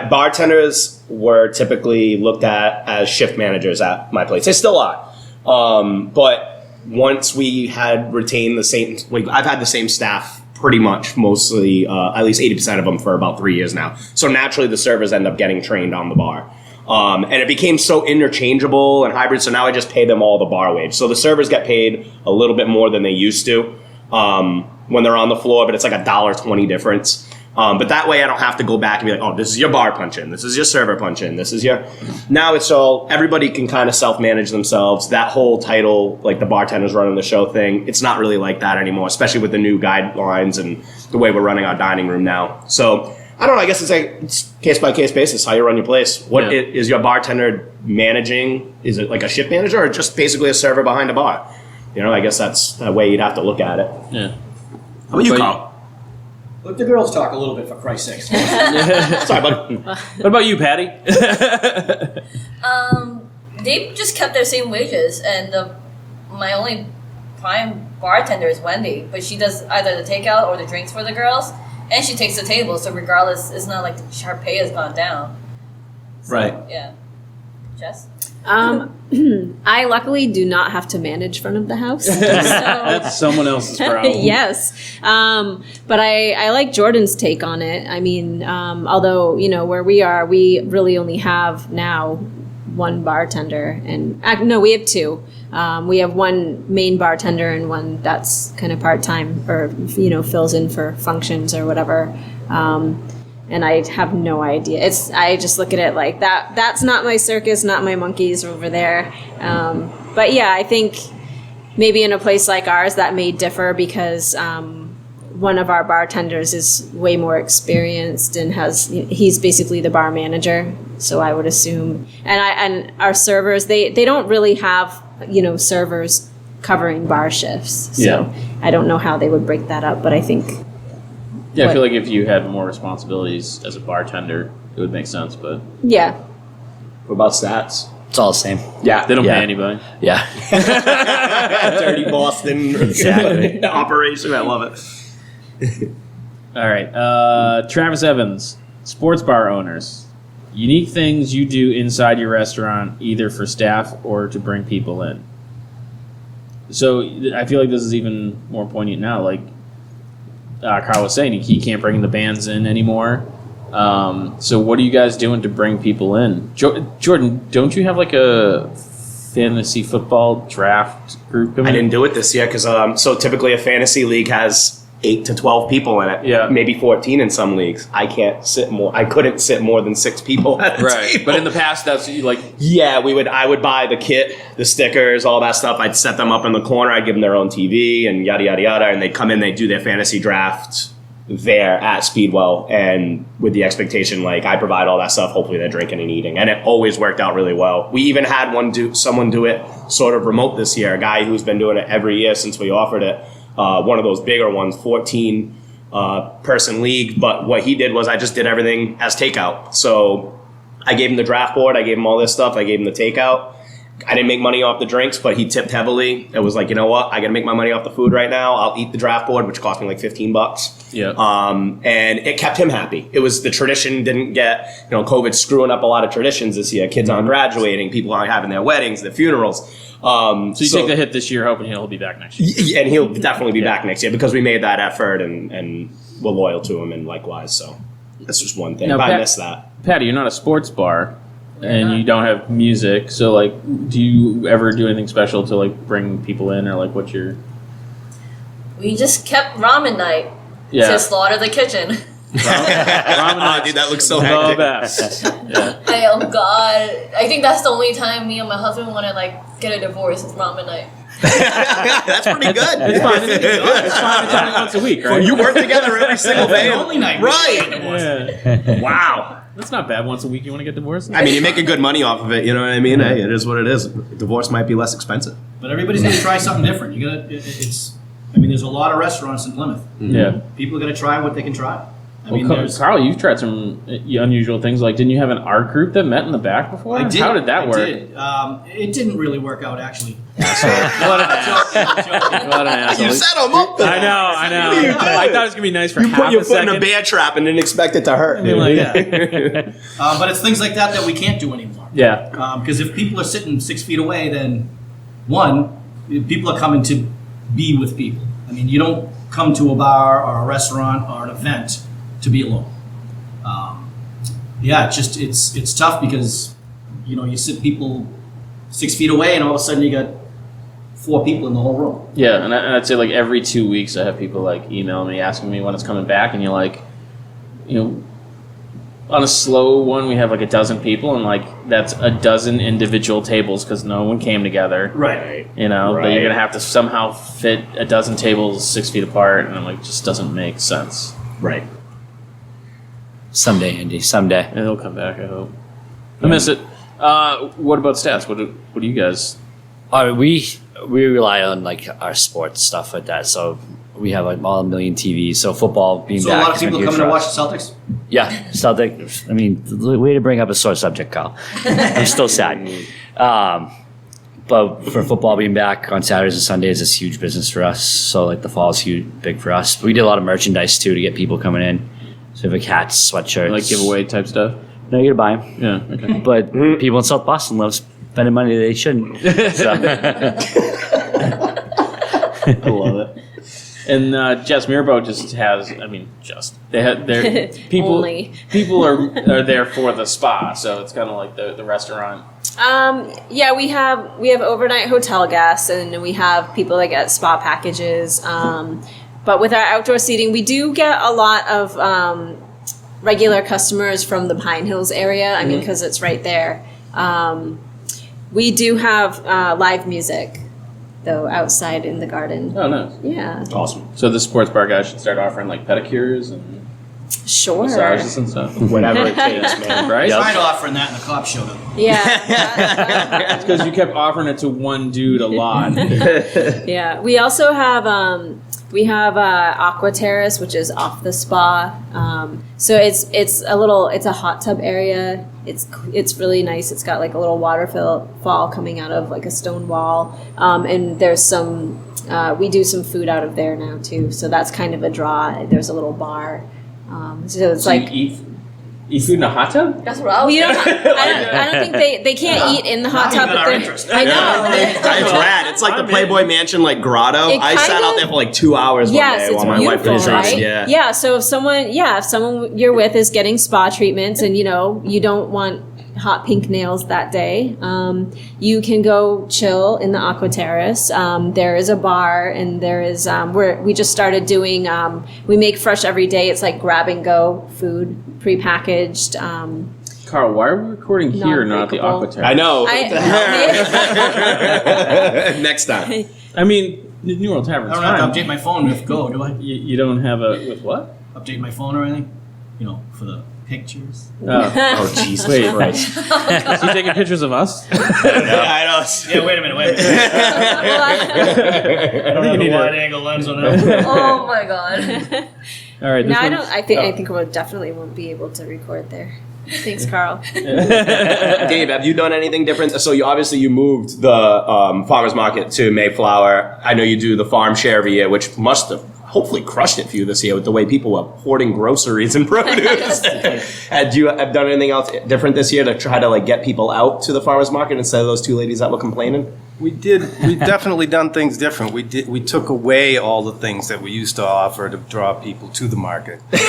Speaker 5: Bartenders were typically looked at as shift managers at my place. They still are. But once we had retained the same, like I've had the same staff pretty much mostly, at least 80% of them for about 3 years now. So naturally the servers end up getting trained on the bar. And it became so interchangeable and hybrid. So now I just pay them all the bar wage. So the servers get paid a little bit more than they used to, when they're on the floor, but it's like $1.20 difference. But that way I don't have to go back and be like, oh, this is your bar punch in, this is your server punch in, this is your... Now it's all, everybody can kind of self-manage themselves. That whole title, like the bartenders running the show thing, it's not really like that anymore, especially with the new guidelines and the way we're running our dining room now. So, I don't know, I guess it's case-by-case basis, how you run your place. What is your bartender managing? Is it like a shift manager or just basically a server behind a bar? You know, I guess that's the way you'd have to look at it.
Speaker 7: Yeah.
Speaker 5: How about you,
Speaker 7: But-
Speaker 5: Karl?
Speaker 3: Let the girls talk a little bit, for Christ's sake.
Speaker 5: Sorry, bud.
Speaker 7: What about you, Patty?
Speaker 6: They just kept their same wages, and my only prime bartender is Wendy, but she does either the takeout or the drinks for the girls, and she takes the table. So regardless, it's not like her pay has gone down. So,
Speaker 5: Right.
Speaker 6: Yeah. Jess.
Speaker 4: I luckily do not have to manage front of the house. So.
Speaker 7: That's someone else's problem.
Speaker 4: Yes. But I like Jordan's take on it. I mean, although, where we are, we really only have now one bartender. And no, we have two. We have one main bartender and one that's kind of part-time or, fills in for functions or whatever. And I have no idea. I just look at it like that. That's not my circus, not my monkeys over there. But yeah, I think maybe in a place like ours that may differ because one of our bartenders is way more experienced and he's basically the bar manager. So I would assume, and our servers, they don't really have servers covering bar shifts. So
Speaker 7: Yeah.
Speaker 4: I don't know how they would break that up, but I think.
Speaker 7: Yeah, I feel like if you had more responsibilities as a bartender, it would make sense, but
Speaker 4: Yeah.
Speaker 5: What about stats?
Speaker 2: It's all the same.
Speaker 5: Yeah.
Speaker 7: they don't
Speaker 2: Yeah.
Speaker 7: pay anybody.
Speaker 2: Yeah.
Speaker 5: Dirty Boston
Speaker 2: Exactly.
Speaker 5: operation. I love it.
Speaker 7: All right. Travis Evans, sports bar owners. Unique things you do inside your restaurant, either for staff or to bring people in. So I feel like this is even more poignant now. Like Karl was saying, he can't bring the bands in anymore. So what are you guys doing to bring people in? Jordan, don't you have like a fantasy football draft group?
Speaker 5: I didn't do it this year because so typically a fantasy league has 8 to 12 people in it.
Speaker 7: Yeah.
Speaker 5: Maybe 14 in some leagues. I couldn't sit more than 6 people at a table.
Speaker 7: But in the past, that's like
Speaker 5: Yeah, I would buy the kit, the stickers, all that stuff. I'd set them up in the corner. I'd give them their own TV and yada, yada, yada. And they'd come in, they'd do their fantasy draft there at Speedwell. And with the expectation, like, I provide all that stuff. Hopefully they're drinking and eating. And it always worked out really well. We even had someone do it sort of remote this year. A guy who's been doing it every year since we offered it. One of those bigger ones, 14 person league. But what he did was I just did everything as takeout. So I gave him the draft board. I gave him all this stuff. I gave him the takeout. I didn't make money off the drinks, but he tipped heavily. It was like, you know what? I got to make my money off the food right now. I'll eat the draft board, which cost me like $15.
Speaker 7: Yeah.
Speaker 5: And it kept him happy. It was the tradition didn't get, COVID screwing up a lot of traditions this year. Kids aren't graduating. People aren't having their weddings, their funerals.
Speaker 7: So you take the hit this year, hoping he'll be back next year.
Speaker 5: And he'll definitely be back next year because we made that effort and we're loyal to him and likewise. So that's just one thing.
Speaker 7: Now,
Speaker 5: I miss that.
Speaker 7: Patty, you're not a sports bar. And you don't have music, so like, do you ever do anything special to like bring people in, or like, what's your?
Speaker 6: We just kept ramen night to slaughter the kitchen.
Speaker 7: Ramen
Speaker 5: Dude, that looks so
Speaker 7: the
Speaker 5: hectic.
Speaker 7: best. Yeah.
Speaker 6: Oh God, I think that's the only time me and my husband want to like get a divorce is ramen night.
Speaker 5: That's pretty good.
Speaker 7: It's fine. It's fine. It's only once a week, right?
Speaker 5: Well, you work together every single day.
Speaker 3: Only night.
Speaker 5: Right.
Speaker 7: Yeah.
Speaker 5: Wow.
Speaker 7: That's not bad. Once a week, you want to get divorced?
Speaker 5: I mean, you're making good money off of it. You know what I mean? Hey, it is what it is. Divorce might be less expensive.
Speaker 3: But everybody's going to try something different. You got to. There's a lot of restaurants in Plymouth.
Speaker 7: Yeah.
Speaker 3: People are going to try what they can try.
Speaker 7: Karl, you've tried some unusual things. Like, didn't you have an art group that met in the back before?
Speaker 3: I did.
Speaker 7: How did that work?
Speaker 3: Did. It didn't really work out, actually.
Speaker 7: What an asshole.
Speaker 5: You set them up.
Speaker 7: I know.
Speaker 5: What are you doing?
Speaker 7: I thought it was gonna be nice for
Speaker 5: You
Speaker 7: half
Speaker 5: put your
Speaker 7: a
Speaker 5: foot in
Speaker 7: second.
Speaker 5: a bear trap and didn't expect it to hurt.
Speaker 3: But it's things like that we can't do anymore.
Speaker 7: Yeah.
Speaker 3: Because if people are sitting 6 feet away, then people are coming to be with people. I mean, you don't come to a bar or a restaurant or an event to be alone. It's tough because you sit people 6 feet away and all of a sudden you got 4 people in the whole room.
Speaker 7: Yeah, and I'd say like every 2 weeks I have people like email me asking me when it's coming back, and you're like, on a slow one we have like a dozen people, and like that's a dozen individual tables because no one came together.
Speaker 3: Right.
Speaker 7: But you're gonna have to somehow fit a dozen tables 6 feet apart, and I'm like, just doesn't make sense.
Speaker 5: Right.
Speaker 2: Someday, Andy. Someday.
Speaker 7: And it'll come back, I hope. I miss it. What about stats? What do you guys?
Speaker 2: We rely on like our sports stuff like that. So we have like all a million TVs. So football being
Speaker 3: So
Speaker 2: back.
Speaker 3: a lot of
Speaker 2: has been
Speaker 3: people
Speaker 2: huge
Speaker 3: coming to
Speaker 2: for
Speaker 3: watch
Speaker 2: us.
Speaker 3: the Celtics?
Speaker 2: Yeah, Celtic. I mean, the way to bring up a sore subject, Karl. I'm still sad. But for football being back on Saturdays and Sundays is huge business for us. So like the fall is huge, big for us. But we did a lot of merchandise too to get people coming in. So we have like hats, sweatshirts,
Speaker 7: Like giveaway type stuff?
Speaker 2: No, you gotta buy them.
Speaker 7: Yeah, okay.
Speaker 2: But people in South Boston love spending money they shouldn't. So.
Speaker 7: I love it. And Jes Mirbo just has, they had their people.
Speaker 4: Only.
Speaker 7: People are there for the spa, so it's kind of like the restaurant.
Speaker 4: We have overnight hotel guests, and we have people that get spa packages. But with our outdoor seating, we do get a lot of regular customers from the Pine Hills area. I mean, because it's right there. We do have live music, though, outside in the garden.
Speaker 7: Oh, nice.
Speaker 4: Yeah.
Speaker 5: Awesome.
Speaker 7: So the sports bar guys should start offering like pedicures and
Speaker 4: Sure.
Speaker 7: massages and stuff.
Speaker 5: Whatever it takes, man.
Speaker 7: Right?
Speaker 3: Tried offering that and the cops showed up.
Speaker 4: Yeah.
Speaker 7: It's because you kept offering it to one dude a lot.
Speaker 4: Yeah. We also have Aqua Terrace, which is off the spa. So it's a hot tub area. It's really nice. It's got like a little waterfall coming out of like a stone wall. And there's some we do some food out of there now too. So that's kind of a draw. There's a little bar. So it's like
Speaker 7: you eat food in a hot tub?
Speaker 6: That's what I was
Speaker 4: we don't.
Speaker 6: thinking.
Speaker 4: I don't think they can't eat in the hot tub.
Speaker 3: Not even
Speaker 4: But
Speaker 3: our
Speaker 4: they're-
Speaker 3: interest.
Speaker 4: I know.
Speaker 5: It's rad. It's like the Playboy Mansion, like grotto.
Speaker 4: It
Speaker 5: I sat
Speaker 4: kind
Speaker 5: out
Speaker 4: of-
Speaker 5: there for like 2 hours
Speaker 4: Yes,
Speaker 5: one day
Speaker 4: it's
Speaker 5: while my wife
Speaker 4: beautiful,
Speaker 5: was drunk.
Speaker 4: right?
Speaker 5: Yeah.
Speaker 4: Yeah. So if someone you're with is getting spa treatments, and you don't want hot pink nails that day, you can go chill in the Aqua Terrace. There is a bar, and there is we just started doing. We make fresh every day. It's like grab and go food, prepackaged.
Speaker 7: Karl, why are we recording here, not at the
Speaker 4: Non-breakable.
Speaker 7: Aqua Terrace?
Speaker 5: I know.
Speaker 4: I-
Speaker 5: Next time.
Speaker 7: I mean, the New World Tavern's
Speaker 3: I don't have
Speaker 7: fine.
Speaker 3: to update my phone with Go, do I?
Speaker 7: You don't have a with what?
Speaker 3: Update my phone or anything? For the pictures.
Speaker 5: Oh, Jesus
Speaker 7: Wait.
Speaker 5: Christ.
Speaker 7: Is he taking pictures of us?
Speaker 5: Yeah, I know.
Speaker 3: Yeah, wait a minute. I don't have a wide angle lens on that.
Speaker 6: Oh my god.
Speaker 7: All right.
Speaker 4: No, I
Speaker 7: one's-
Speaker 4: don't. I think we definitely won't be able to record there. Thanks, Karl.
Speaker 5: Dave, have you done anything different? So you moved the farmers market to Mayflower. I know you do the farm share every year, which must have hopefully crushed it for you this year with the way people were hoarding groceries and produce. Had you have done anything else different this year to try to like get people out to the farmers market instead of those two ladies that were complaining?
Speaker 8: We did. We've definitely done things different. We took away all the things that we used to offer to draw people to the market. You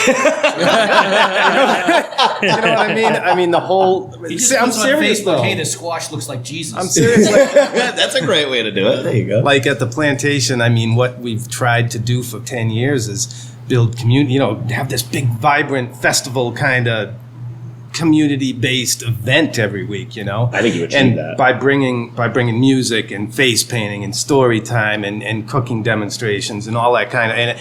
Speaker 8: know what I mean? I mean the whole.
Speaker 3: He just
Speaker 8: I'm
Speaker 3: puts on
Speaker 8: serious
Speaker 3: Facebook,
Speaker 8: though.
Speaker 3: hey, this squash looks like Jesus.
Speaker 8: I'm serious.
Speaker 5: That's a great way to do it. There you go.
Speaker 8: Like at the plantation, I mean, what we've tried to do for 10 years is build community. Have this big, vibrant festival kind of community-based event every week.
Speaker 5: I think you achieved
Speaker 8: and
Speaker 5: that.
Speaker 8: by bringing music and face painting and story time and cooking demonstrations and all that kind of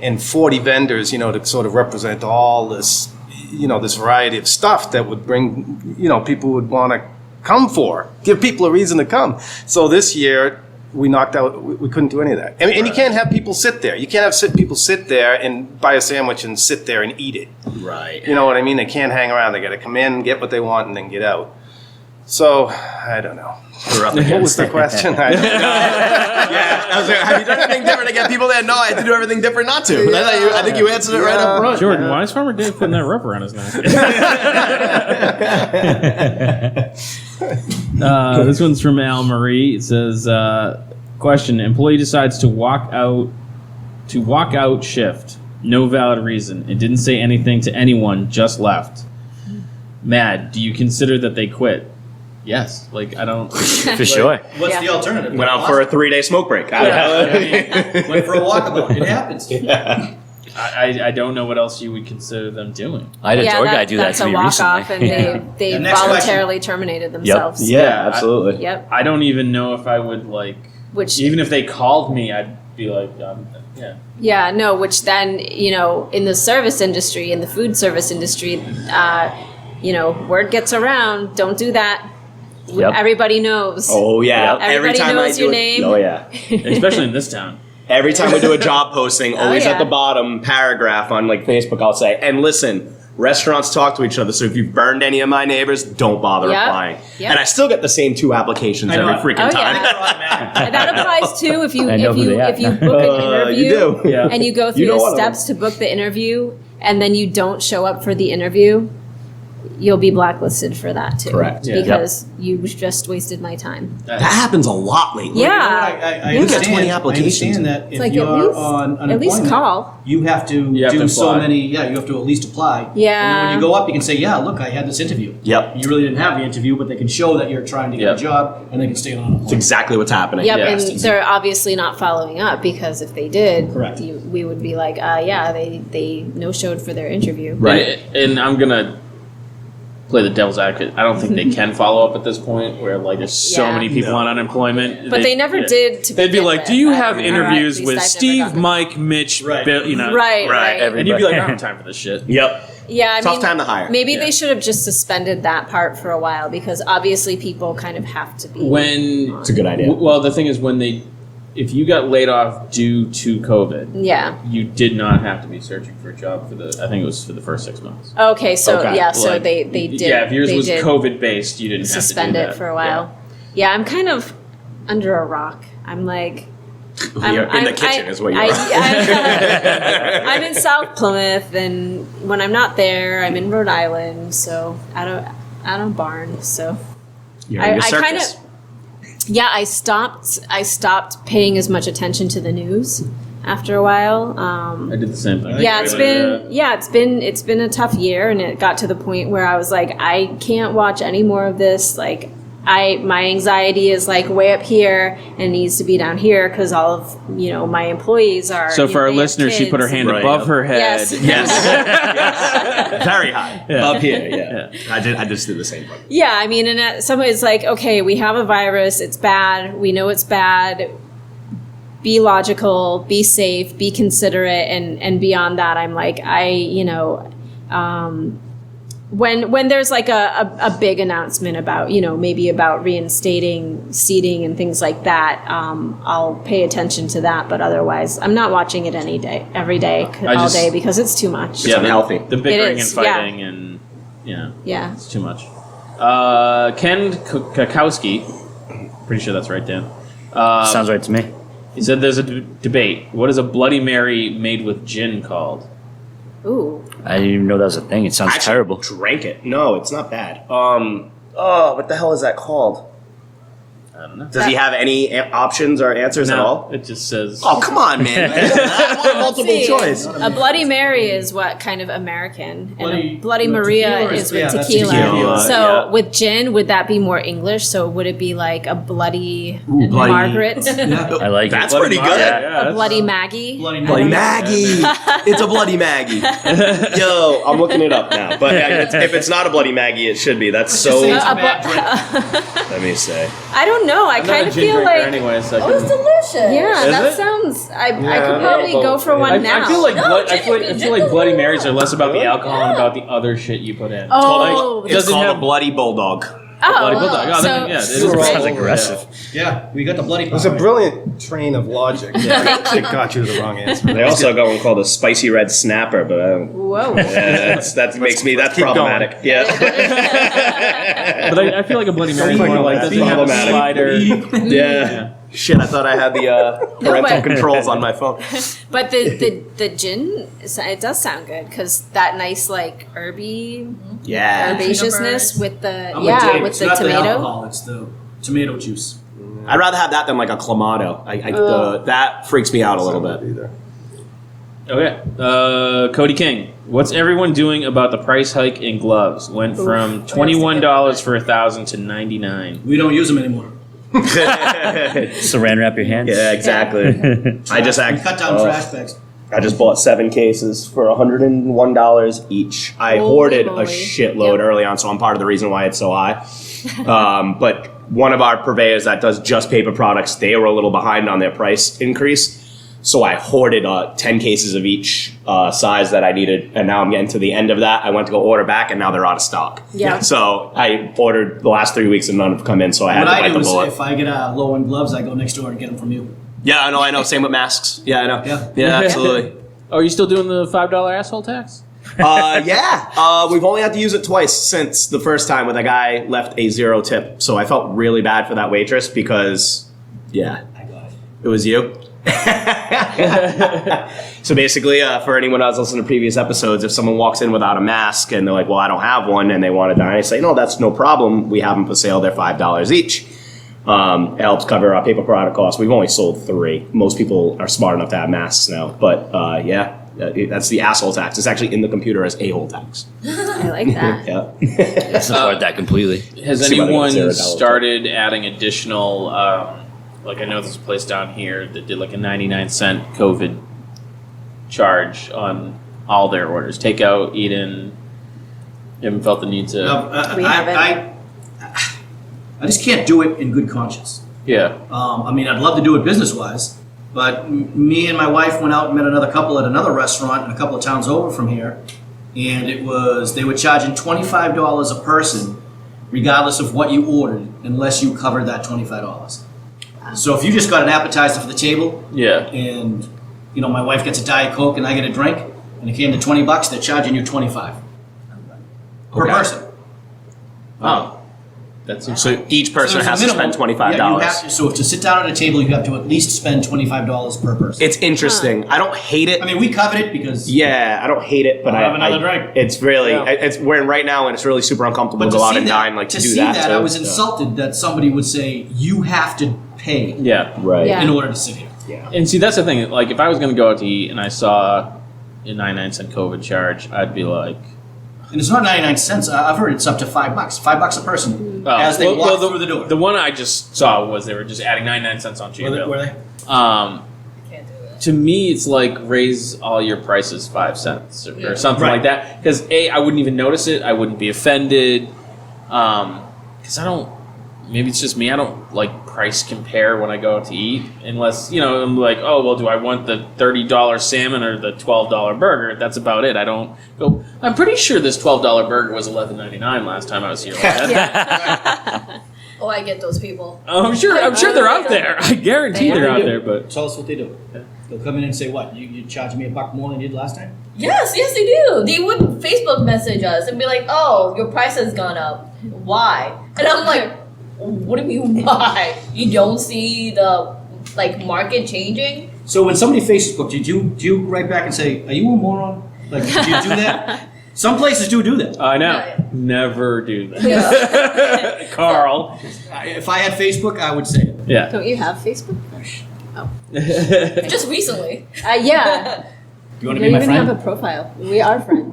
Speaker 8: and 40 vendors, to sort of represent all this, this variety of stuff that would bring, people would want to come for, give people a reason to come. So this year we knocked out, we couldn't do any of that. And you can't have people sit there. You can't have people sit there and buy a sandwich and sit there and eat it.
Speaker 5: Right.
Speaker 8: You know what I mean? They can't hang around. They got to come in, get what they want, and then get out. So, I don't know. What was the question? I don't know.
Speaker 5: Yeah. I was like, have you done anything different to get people there? No, I had to do everything different not to. I think you answered it right up front.
Speaker 7: Jordan, why is Farmer Dave putting that rope around his neck? This one's from Al Marie. It says, question, employee decides to walk out shift. No valid reason. It didn't say anything to anyone, just left. Mad, do you consider that they quit? Yes. I don't...
Speaker 2: For sure.
Speaker 3: What's the alternative?
Speaker 5: Went out for a 3-day smoke break.
Speaker 3: Went for a walkabout. It happens.
Speaker 7: I don't know what else you would consider them doing.
Speaker 2: I had a tour guide do that
Speaker 4: that's
Speaker 2: to
Speaker 4: a
Speaker 2: me
Speaker 4: walk-off,
Speaker 2: recently.
Speaker 4: and they
Speaker 3: The next
Speaker 4: voluntarily terminated themselves.
Speaker 5: Yeah, absolutely.
Speaker 4: Yep.
Speaker 7: I don't even know if I would,
Speaker 4: Which
Speaker 7: even if they called me, I'd be like, yeah.
Speaker 4: Yeah, no, which then, in the service industry, in the food service industry, word gets around, don't do that.
Speaker 2: Yep.
Speaker 4: Everybody knows.
Speaker 5: Oh, yeah.
Speaker 4: Everybody knows your name.
Speaker 5: Oh, yeah.
Speaker 7: Especially in this town.
Speaker 5: Every time we do a job posting, always
Speaker 4: yeah.
Speaker 5: at the bottom paragraph on Facebook, I'll say, and listen, restaurants talk to each other, so if you've burned any of my neighbors, don't bother
Speaker 4: Yep.
Speaker 5: applying.
Speaker 4: Yep.
Speaker 5: And I still get the same 2 applications
Speaker 3: I know.
Speaker 5: every freaking
Speaker 4: Oh,
Speaker 5: time.
Speaker 4: yeah. And that applies too if you
Speaker 2: I know who they are.
Speaker 4: if you book an interview
Speaker 5: You do.
Speaker 7: Yeah.
Speaker 4: and you go through
Speaker 5: You know
Speaker 4: the
Speaker 5: one of them.
Speaker 4: steps to book the interview and then you don't show up for the interview, you'll be blacklisted for that too.
Speaker 5: Correct.
Speaker 7: Yeah.
Speaker 4: Because you just wasted my time.
Speaker 5: That happens a lot lately.
Speaker 4: Yeah.
Speaker 3: I
Speaker 5: You got
Speaker 3: understand.
Speaker 5: 20
Speaker 3: I
Speaker 5: applications.
Speaker 3: understand that if
Speaker 4: Like,
Speaker 3: you're
Speaker 4: at least-
Speaker 3: on
Speaker 4: at
Speaker 3: unemployment,
Speaker 4: least call.
Speaker 3: you have to
Speaker 7: You have
Speaker 3: do
Speaker 7: to
Speaker 3: so
Speaker 7: apply.
Speaker 3: many. Yeah, you have to at least apply.
Speaker 4: Yeah.
Speaker 3: And then when you go up, you can say, "Yeah, look, I had this interview."
Speaker 5: Yep.
Speaker 3: You really didn't have the interview, but they can show that you're trying to get
Speaker 7: Yep.
Speaker 3: a job, and they can stay on
Speaker 5: It's
Speaker 3: unemployment.
Speaker 5: exactly what's happening.
Speaker 4: Yep,
Speaker 7: Yeah.
Speaker 4: and they're obviously not following up because if they did,
Speaker 3: Correct.
Speaker 4: we would be like, yeah, they no-showed for their interview.
Speaker 7: Right. And I'm going to play the devil's advocate. I don't think they can follow up at this point where there's so
Speaker 4: Yeah.
Speaker 7: many people on unemployment.
Speaker 4: But they never did to
Speaker 7: They'd be
Speaker 4: begin
Speaker 7: like,
Speaker 4: with.
Speaker 7: do you
Speaker 4: I
Speaker 7: have
Speaker 4: don't know.
Speaker 7: interviews
Speaker 4: At
Speaker 7: with
Speaker 4: least I've never
Speaker 7: Steve,
Speaker 4: gotten-
Speaker 7: Mike, Mitch,
Speaker 3: Right.
Speaker 7: Bill,
Speaker 4: Right.
Speaker 7: And you'd be like, I don't have time for this shit.
Speaker 5: Yep.
Speaker 4: Yeah, I
Speaker 5: Tough
Speaker 4: mean,
Speaker 5: time to hire.
Speaker 4: Maybe
Speaker 7: Yeah.
Speaker 4: they should have just suspended that part for a while because obviously people kind of have to be.
Speaker 7: When
Speaker 5: It's a good idea.
Speaker 7: Well, the thing is, if you got laid off due to COVID,
Speaker 4: Yeah.
Speaker 7: you did not have to be searching for a job I think it was for the first 6 months.
Speaker 4: Okay, so
Speaker 5: Okay.
Speaker 4: yeah, so
Speaker 7: Like,
Speaker 4: they did.
Speaker 7: Yeah, if yours
Speaker 4: they
Speaker 7: was
Speaker 4: did
Speaker 7: COVID based, you didn't
Speaker 4: suspend
Speaker 7: have to do
Speaker 4: it
Speaker 7: that.
Speaker 4: for a while. Yeah, I'm kind of under a rock. I'm like.
Speaker 5: You're in the kitchen is what you are.
Speaker 4: I'm in South Plymouth, and when I'm not there, I'm in Rhode Island. So I don't barn. So
Speaker 5: You're in your
Speaker 4: I kind of.
Speaker 5: circus.
Speaker 4: Yeah, I stopped paying as much attention to the news after a while.
Speaker 7: I did the same thing.
Speaker 4: Yeah, it's been a tough year, and it got to the point where I was like, I can't watch any more of this. Like, my anxiety is way up here and needs to be down here because all of my employees are.
Speaker 7: So for our
Speaker 4: they have
Speaker 7: listeners, she put her
Speaker 4: kids.
Speaker 7: hand
Speaker 5: Right,
Speaker 7: above
Speaker 5: yep.
Speaker 7: her head.
Speaker 4: Yes.
Speaker 5: Yes. Very high.
Speaker 7: Yeah.
Speaker 5: Up here, yeah. I just did the same thing.
Speaker 4: Yeah, I mean, and somebody's like, okay, we have a virus. It's bad. We know it's bad. Be logical. Be safe. Be considerate. And beyond that, I'm like, when there's like a big announcement about, maybe about reinstating seating and things like that, I'll pay attention to that. But otherwise, I'm not watching it every day, all day, because it's too much.
Speaker 5: It's unhealthy.
Speaker 7: The bickering and
Speaker 4: is,
Speaker 7: fighting and
Speaker 4: Yeah.
Speaker 7: it's too much. Ken Kakowski, pretty sure that's right, Dan.
Speaker 2: Sounds right to me.
Speaker 7: He said there's a debate. What is a Bloody Mary made with gin called?
Speaker 4: Ooh.
Speaker 2: I didn't even know that was a thing. It sounds
Speaker 5: I actually
Speaker 2: terrible.
Speaker 5: Drank it. No, it's not bad. What the hell is that called?
Speaker 7: I don't know.
Speaker 5: Does he have any options or answers at all?
Speaker 7: It just says.
Speaker 5: Oh, come on, man. I want multiple
Speaker 4: See,
Speaker 5: choice.
Speaker 4: A Bloody Mary is what kind of American, and a Bloody
Speaker 3: no,
Speaker 4: Maria
Speaker 3: tequila
Speaker 4: is with
Speaker 3: that's
Speaker 4: tequila.
Speaker 5: tequila,
Speaker 4: So
Speaker 5: yeah.
Speaker 4: with gin, would that be more English? So would it be like a Bloody
Speaker 3: Bloody-
Speaker 4: Margaret,
Speaker 2: I like
Speaker 5: That's
Speaker 2: it.
Speaker 5: pretty good.
Speaker 4: a Bloody Maggie?
Speaker 3: Bloody
Speaker 5: Maggie. It's a Bloody Maggie. Yo, I'm looking it up now. But if it's not a Bloody Maggie, it should be. That's so.
Speaker 3: Say it's a bad drink.
Speaker 5: Let me say.
Speaker 4: I don't know. I
Speaker 7: I'm not
Speaker 4: kind
Speaker 7: a
Speaker 4: of
Speaker 7: gin
Speaker 4: feel
Speaker 7: drinker
Speaker 4: like
Speaker 7: anyway, so I
Speaker 6: Oh, it's
Speaker 7: can-
Speaker 6: delicious.
Speaker 4: yeah,
Speaker 7: Is
Speaker 4: that
Speaker 7: it?
Speaker 4: sounds. I could probably go for one now.
Speaker 7: I feel like
Speaker 6: No,
Speaker 7: I feel like Bloody Marys are less about the alcohol and about the other shit you put in.
Speaker 4: Oh,
Speaker 7: Like,
Speaker 5: It's
Speaker 7: doesn't
Speaker 5: called
Speaker 7: have
Speaker 5: a Bloody Bulldog.
Speaker 7: Bloody Bulldog. Oh,
Speaker 4: so
Speaker 7: then, yeah, it is
Speaker 2: Sounds
Speaker 7: pretty-
Speaker 2: aggressive.
Speaker 3: Yeah, we got the bloody.
Speaker 8: It was a brilliant train of logic that got you to the wrong answer.
Speaker 5: They also got one called a Spicy Red Snapper, but
Speaker 4: Whoa.
Speaker 5: that makes me that's
Speaker 8: keep going.
Speaker 5: problematic. Yeah.
Speaker 7: But I feel like a Bloody Mary is more like doesn't have a
Speaker 5: Problematic.
Speaker 7: slider.
Speaker 5: Yeah. Shit, I thought I had the parental
Speaker 4: but-
Speaker 5: controls on my phone.
Speaker 4: But the gin, it does sound good because that nice like herby
Speaker 5: Yeah.
Speaker 4: herbaceousness with the
Speaker 3: I'm with Dave.
Speaker 4: with
Speaker 3: It's
Speaker 4: the
Speaker 3: not
Speaker 4: tomato.
Speaker 3: The alcohol, it's the tomato juice.
Speaker 5: I'd rather have that than like a clamato. That freaks me out a little bit.
Speaker 8: Either.
Speaker 7: Okay, Cody King. What's everyone doing about the price hike in gloves? Went from $21 for 1,000 to $99.
Speaker 3: We don't use them anymore.
Speaker 2: Saran wrap your hands.
Speaker 5: Yeah, exactly. I just
Speaker 3: We cut down trash bags.
Speaker 5: I just bought 7 cases for $101 each. I
Speaker 4: Holy
Speaker 5: hoarded
Speaker 4: moly.
Speaker 5: a shitload
Speaker 4: Yep.
Speaker 5: early on, so I'm part of the reason why it's so high. But one of our purveyors that does just paper products, they were a little behind on their price increase. So I hoarded 10 cases of each size that I needed, and now I'm getting to the end of that. I went to go order back, and now they're out of stock.
Speaker 4: Yeah.
Speaker 5: So I ordered the last 3 weeks, and none have come in, so I had
Speaker 3: What
Speaker 5: to
Speaker 3: I
Speaker 5: bite
Speaker 3: do
Speaker 5: the
Speaker 3: is
Speaker 5: bullet.
Speaker 3: if I get low-end gloves, I go next door and get them from you.
Speaker 5: Yeah, I know. Same with masks. Yeah, I know.
Speaker 3: Yeah.
Speaker 5: Absolutely.
Speaker 7: Oh, are you still doing the $5 asshole tax?
Speaker 5: Yeah. We've only had to use it twice since the first time when the guy left a 0 tip. So I felt really bad for that waitress because, yeah, it was you. So basically, for anyone else listening to previous episodes, if someone walks in without a mask and they're like, well, I don't have one, and they want to dine, I say, no, that's no problem. We have them for sale. They're $5 each. It helps cover our paper product costs. We've only sold 3. Most people are smart enough to have masks now. But that's the asshole tax. It's actually in the computer as a-hole tax.
Speaker 4: I like that.
Speaker 5: Yeah.
Speaker 2: I support that completely.
Speaker 7: Has
Speaker 5: See whether
Speaker 7: anyone
Speaker 5: it's $0
Speaker 7: started adding additional, like I know there's a place down here that did like a 99-cent COVID charge on all their orders. Takeout, eat-in. You haven't felt the need to...
Speaker 4: We haven't.
Speaker 3: I just can't do it in good conscience.
Speaker 7: Yeah.
Speaker 3: I mean, I'd love to do it business-wise, but me and my wife went out and met another couple at another restaurant in a couple of towns over from here, and they were charging $25 a person, regardless of what you ordered, unless you covered that $25. So if you just got an appetizer for the table,
Speaker 7: Yeah.
Speaker 3: and my wife gets a Diet Coke and I get a drink, and it came to $20, they're charging you $25 per
Speaker 5: Okay.
Speaker 3: person.
Speaker 7: Oh. That's
Speaker 5: So each person
Speaker 3: So
Speaker 5: has
Speaker 3: there's
Speaker 5: to
Speaker 3: a minimum.
Speaker 5: spend $25.
Speaker 3: Yeah, you have to, so to sit down at a table, you have to at least spend $25 per person.
Speaker 5: It's interesting. I don't hate it.
Speaker 3: I mean, we covered it because
Speaker 5: Yeah, I don't hate it, but
Speaker 3: I'll have another drink.
Speaker 5: It's really,
Speaker 3: Yeah.
Speaker 5: it's we're in right now, and it's really super uncomfortable
Speaker 3: but
Speaker 5: to
Speaker 3: to
Speaker 5: go out
Speaker 3: see
Speaker 5: and
Speaker 3: that,
Speaker 5: dine like to do
Speaker 3: see
Speaker 5: that.
Speaker 3: I
Speaker 5: too.
Speaker 3: was insulted that somebody would say you have to pay
Speaker 7: Yeah.
Speaker 5: Right.
Speaker 4: Yeah.
Speaker 3: in order to sit here.
Speaker 5: Yeah.
Speaker 7: And see, that's the thing. Like, if I was going to go out to eat and I saw a 99-cent COVID charge, I'd be like...
Speaker 3: And it's not 99 cents. I've heard it's up to $5. $5 a person as they walk through the door.
Speaker 7: The one I just saw was they were just adding 99 cents on chicken bill.
Speaker 3: Were they?
Speaker 6: Can't do that.
Speaker 7: To me, it's like raise all your prices 5 cents or something
Speaker 3: Right.
Speaker 7: like that. Because I wouldn't even notice it. I wouldn't be offended. Because I don't maybe it's just me. I don't like price compare when I go out to eat, unless I'm like, oh well, do I want the $30 salmon or the $12 burger? That's about it. I don't go. I'm pretty sure this $12 burger was $11.99 last time I was here.
Speaker 6: Oh, I get those people.
Speaker 7: I'm sure they're out there. I guarantee they're out there. But
Speaker 3: Tell us what they do. They'll come in and say, what, you charge me $1 more than you did last time?
Speaker 6: Yes, they do. They would Facebook message us and be like, "Oh, your price has gone up. Why?" And I'm like, "What do you mean why? You don't see the market changing?"
Speaker 3: So when somebody Facebook, do you write back and say, "Are you a moron?" Like, do you do that? Some places do that.
Speaker 7: I know.
Speaker 6: Yeah.
Speaker 7: Never do that.
Speaker 6: Yeah.
Speaker 7: Carl.
Speaker 3: If I had Facebook, I would say it.
Speaker 7: Yeah.
Speaker 4: Don't you have Facebook?
Speaker 6: Just recently.
Speaker 4: Yeah.
Speaker 3: You want
Speaker 4: You
Speaker 3: to be my
Speaker 4: don't even
Speaker 3: friend?
Speaker 4: have a profile. We are friends.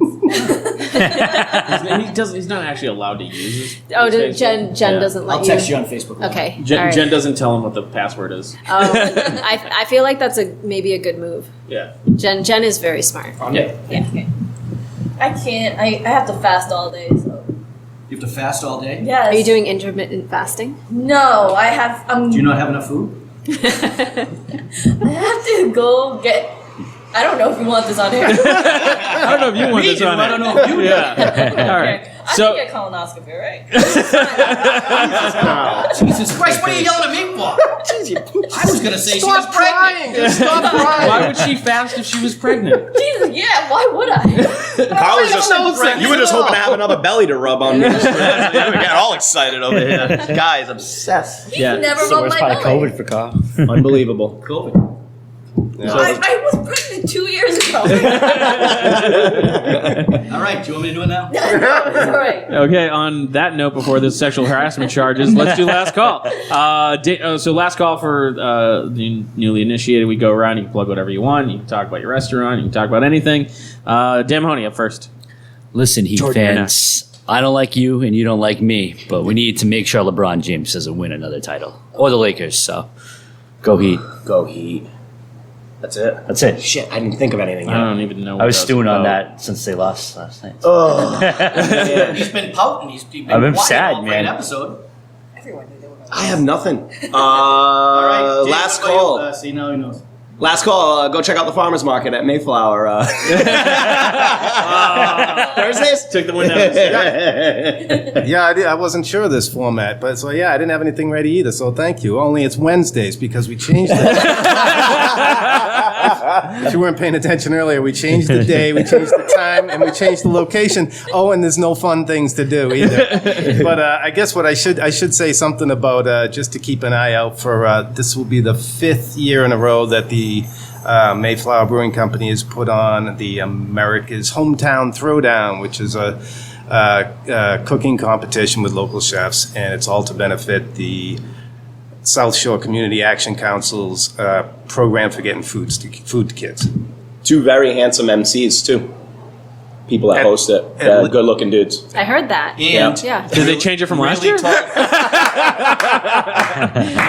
Speaker 7: He's not actually allowed to use his.
Speaker 4: Oh,
Speaker 7: his
Speaker 4: Jen
Speaker 7: Facebook. Yeah.
Speaker 4: doesn't let
Speaker 3: I'll text you on Facebook.
Speaker 4: Okay.
Speaker 7: Jen,
Speaker 4: all right.
Speaker 7: Jen doesn't tell him what the password is.
Speaker 4: I feel like that's maybe a good move.
Speaker 7: Yeah.
Speaker 4: Jen is very smart.
Speaker 7: Yeah.
Speaker 4: Yeah.
Speaker 6: I can't. I have to fast all day. So.
Speaker 3: You have to fast all day?
Speaker 6: Yes.
Speaker 4: Are you doing intermittent fasting?
Speaker 6: No, I have.
Speaker 3: Do you not have enough food?
Speaker 6: I have to go get. I don't know if you want this on air.
Speaker 7: I don't know if you want
Speaker 3: Me
Speaker 7: this
Speaker 3: do,
Speaker 7: on
Speaker 3: I
Speaker 7: it.
Speaker 3: don't know if you do.
Speaker 7: Yeah. All right.
Speaker 6: I
Speaker 7: So
Speaker 6: can get colonoscopy, right?
Speaker 3: Jesus Christ, what are you yelling at me for? I was going to say she was pregnant.
Speaker 8: Just stop crying.
Speaker 7: why would she fast if she was pregnant?
Speaker 6: Jesus, yeah. Why would I?
Speaker 5: Carl was just,
Speaker 8: pregnant
Speaker 5: you were just
Speaker 8: at all.
Speaker 5: hoping to have another belly to rub on me. We got all excited over here. Guys, obsessed.
Speaker 6: He's
Speaker 7: Yeah.
Speaker 6: never
Speaker 2: It's the
Speaker 6: rubbed
Speaker 2: worst
Speaker 6: my
Speaker 2: part of
Speaker 6: belly.
Speaker 2: COVID for Carl.
Speaker 5: Unbelievable.
Speaker 3: COVID.
Speaker 6: I was pregnant 2 years ago.
Speaker 3: All right, do you want me to do it now?
Speaker 6: It's all right.
Speaker 7: Okay, on that note, before the sexual harassment charges, let's do last call. So last call for the newly initiated. We go around. You can plug whatever you want. You can talk about your restaurant. You can talk about anything. Dan Mahoney up first.
Speaker 2: Listen, Heat
Speaker 7: Jordan,
Speaker 2: fans, I don't like you and you don't like me, but we need to make sure LeBron James doesn't win another title. Or the Lakers, so go Heat.
Speaker 5: Go Heat. That's it.
Speaker 2: That's it.
Speaker 5: Shit, I didn't think of anything
Speaker 7: I
Speaker 5: yet.
Speaker 7: don't even know.
Speaker 2: I was
Speaker 7: what
Speaker 2: stewing on
Speaker 7: about.
Speaker 2: that since they lost last night.
Speaker 5: Oh,
Speaker 3: He's been pouting. He's been
Speaker 2: I've been
Speaker 3: quiet
Speaker 2: sad,
Speaker 3: all
Speaker 2: man.
Speaker 3: An episode.
Speaker 6: Everyone knew they were
Speaker 5: I have nothing.
Speaker 3: All right, Dave,
Speaker 5: Last
Speaker 3: what about
Speaker 5: call.
Speaker 3: you? See, now he knows.
Speaker 5: Last call. Go check out the farmers market at Mayflower. Thursdays.
Speaker 7: Took the wind out of his sail.
Speaker 8: Yeah, I wasn't sure of this format, but so yeah, I didn't have anything ready either. So thank you. Only it's Wednesdays because we changed it. If you weren't paying attention earlier, we changed the day, we changed the time, and we changed the location. Oh, and there's no fun things to do either. But I guess what I should say something about just to keep an eye out for. This will be the 5th year in a row that the Mayflower Brewing Company has put on the America's Hometown Throwdown, which is a cooking competition with local chefs, and it's all to benefit the South Shore Community Action Council's program for getting food to kids.
Speaker 5: 2 very handsome MCs too. People that host it. Good looking dudes.
Speaker 4: I heard that.
Speaker 3: And
Speaker 4: Yeah.
Speaker 7: Did they change it from last year?
Speaker 3: Tall, and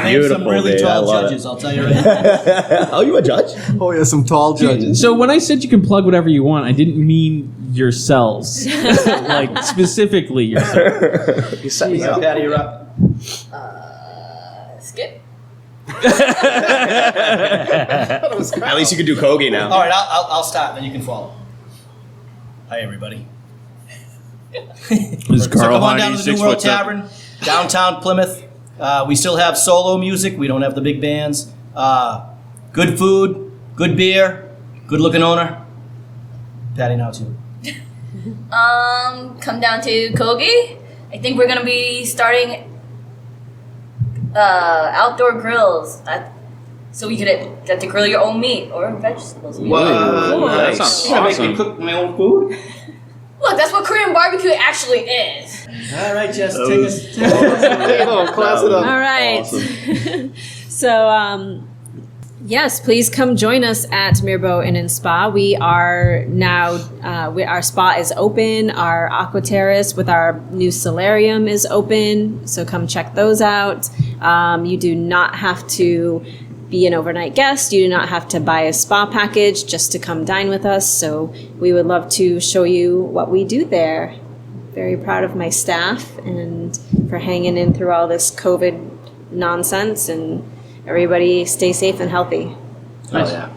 Speaker 3: they have some
Speaker 5: Beautiful,
Speaker 3: really
Speaker 5: dude. I
Speaker 3: tall
Speaker 5: love
Speaker 3: judges, I'll tell you right now.
Speaker 5: Oh, you a judge?
Speaker 8: Oh, yeah, some tall judges.
Speaker 7: So when I said you can plug whatever you want, I didn't mean yourselves, like specifically yourself.
Speaker 5: You set me
Speaker 3: All right,
Speaker 5: up.
Speaker 3: Patty, you're up.
Speaker 6: Skip.
Speaker 5: At least you can do Kogi now.
Speaker 3: All right, I'll start, then you can follow. Hi, everybody.
Speaker 7: This is
Speaker 3: So
Speaker 7: Karl
Speaker 3: come on
Speaker 7: Heine,
Speaker 3: down to the
Speaker 7: 6
Speaker 3: New World
Speaker 7: foot seven.
Speaker 3: Tavern, downtown Plymouth. We still have solo music. We don't have the big bands. Good food, good beer, good looking owner. Patty now too.
Speaker 6: Come down to Kogi. I think we're gonna be starting outdoor grills. So we could get to grill your own meat or vegetables.
Speaker 5: Whoa,
Speaker 7: that
Speaker 5: nice.
Speaker 7: sounds
Speaker 3: You gonna make
Speaker 7: awesome.
Speaker 3: me cook my own food?
Speaker 6: Look, that's what Korean barbecue actually is.
Speaker 3: All right, Jess, take us.
Speaker 8: Class it up.
Speaker 4: All right. So, yes, please come join us at Mirbeau Inn and Spa. We are now, our spa is open. Our aqua terrace with our new solarium is open. So come check those out. You do not have to be an overnight guest. You do not have to buy a spa package just to come dine with us. So we would love to show you what we do there. Very proud of my staff, and for hanging in through all this COVID nonsense, and everybody stay safe and healthy.
Speaker 7: Nice.
Speaker 2: Oh, yeah.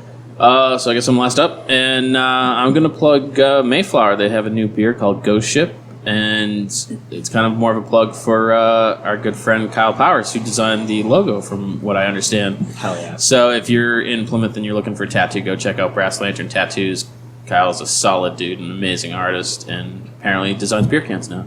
Speaker 7: So I guess I'm last up, and I'm gonna plug Mayflower. They have a new beer called Ghost Ship, and it's kind of more of a plug for our good friend Kyle Powers, who designed the logo, from what I understand.
Speaker 2: Hell yeah.
Speaker 7: So if you're in Plymouth and you're looking for a tattoo, go check out Brass Lantern Tattoos. Kyle's a solid dude, an amazing artist, and apparently designs beer cans now.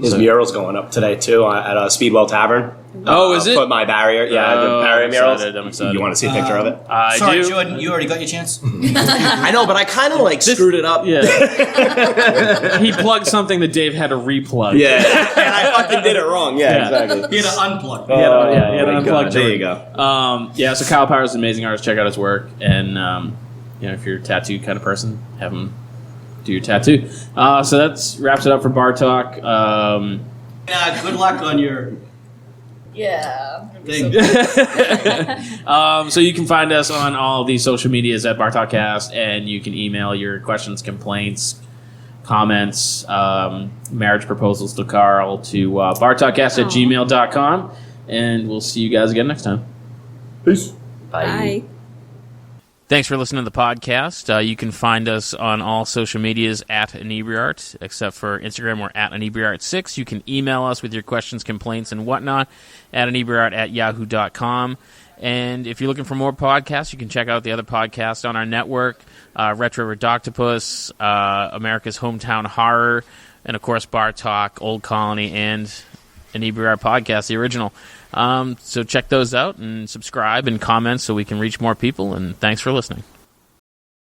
Speaker 5: His mural's going up today too at Speedwell Tavern.
Speaker 7: Oh, is it?
Speaker 5: Put my barrier. Yeah,
Speaker 7: Oh,
Speaker 5: the barrier
Speaker 7: I'm
Speaker 5: murals.
Speaker 7: excited, I'm excited.
Speaker 5: You want to see a picture of it?
Speaker 7: I
Speaker 3: Sorry,
Speaker 7: do.
Speaker 3: Jordan, you already got your chance.
Speaker 5: I know, but I kind of screwed it up.
Speaker 7: Yeah. He plugged something that Dave had to replug.
Speaker 5: Yeah, and I fucking did it wrong. Yeah,
Speaker 7: Yeah.
Speaker 5: exactly.
Speaker 3: He had to unplug.
Speaker 7: He had to
Speaker 5: my
Speaker 7: unplug
Speaker 5: God, there
Speaker 7: Jordan.
Speaker 5: you go.
Speaker 7: Yeah, so Kyle Powers is an amazing artist. Check out his work. And, if you're a tattoo kind of person, have him do your tattoo. So that wraps it up for Bar Talk.
Speaker 3: Good luck on your
Speaker 6: Yeah.
Speaker 3: thing.
Speaker 7: So you can find us on all the social medias at Bar Talk Cast, and you can email your questions, complaints, comments, marriage proposals to Karl to bartalkcast@gmail.com. And we'll see you guys again next time.
Speaker 2: Peace.
Speaker 4: Bye.
Speaker 1: Thanks for listening to the podcast. You can find us on all social medias at Inebriart, except for Instagram, we're at Inebriart6. You can email us with your questions, complaints, and whatnot at inebriart@yahoo.com. And if you're looking for more podcasts, you can check out the other podcasts on our network, Retro Redoctopus, America's Hometown Horror, and, of course, Bar Talk, Old Colony, and Inebriart Podcast, the original. So check those out and subscribe and comment so we can reach more people, and thanks for listening.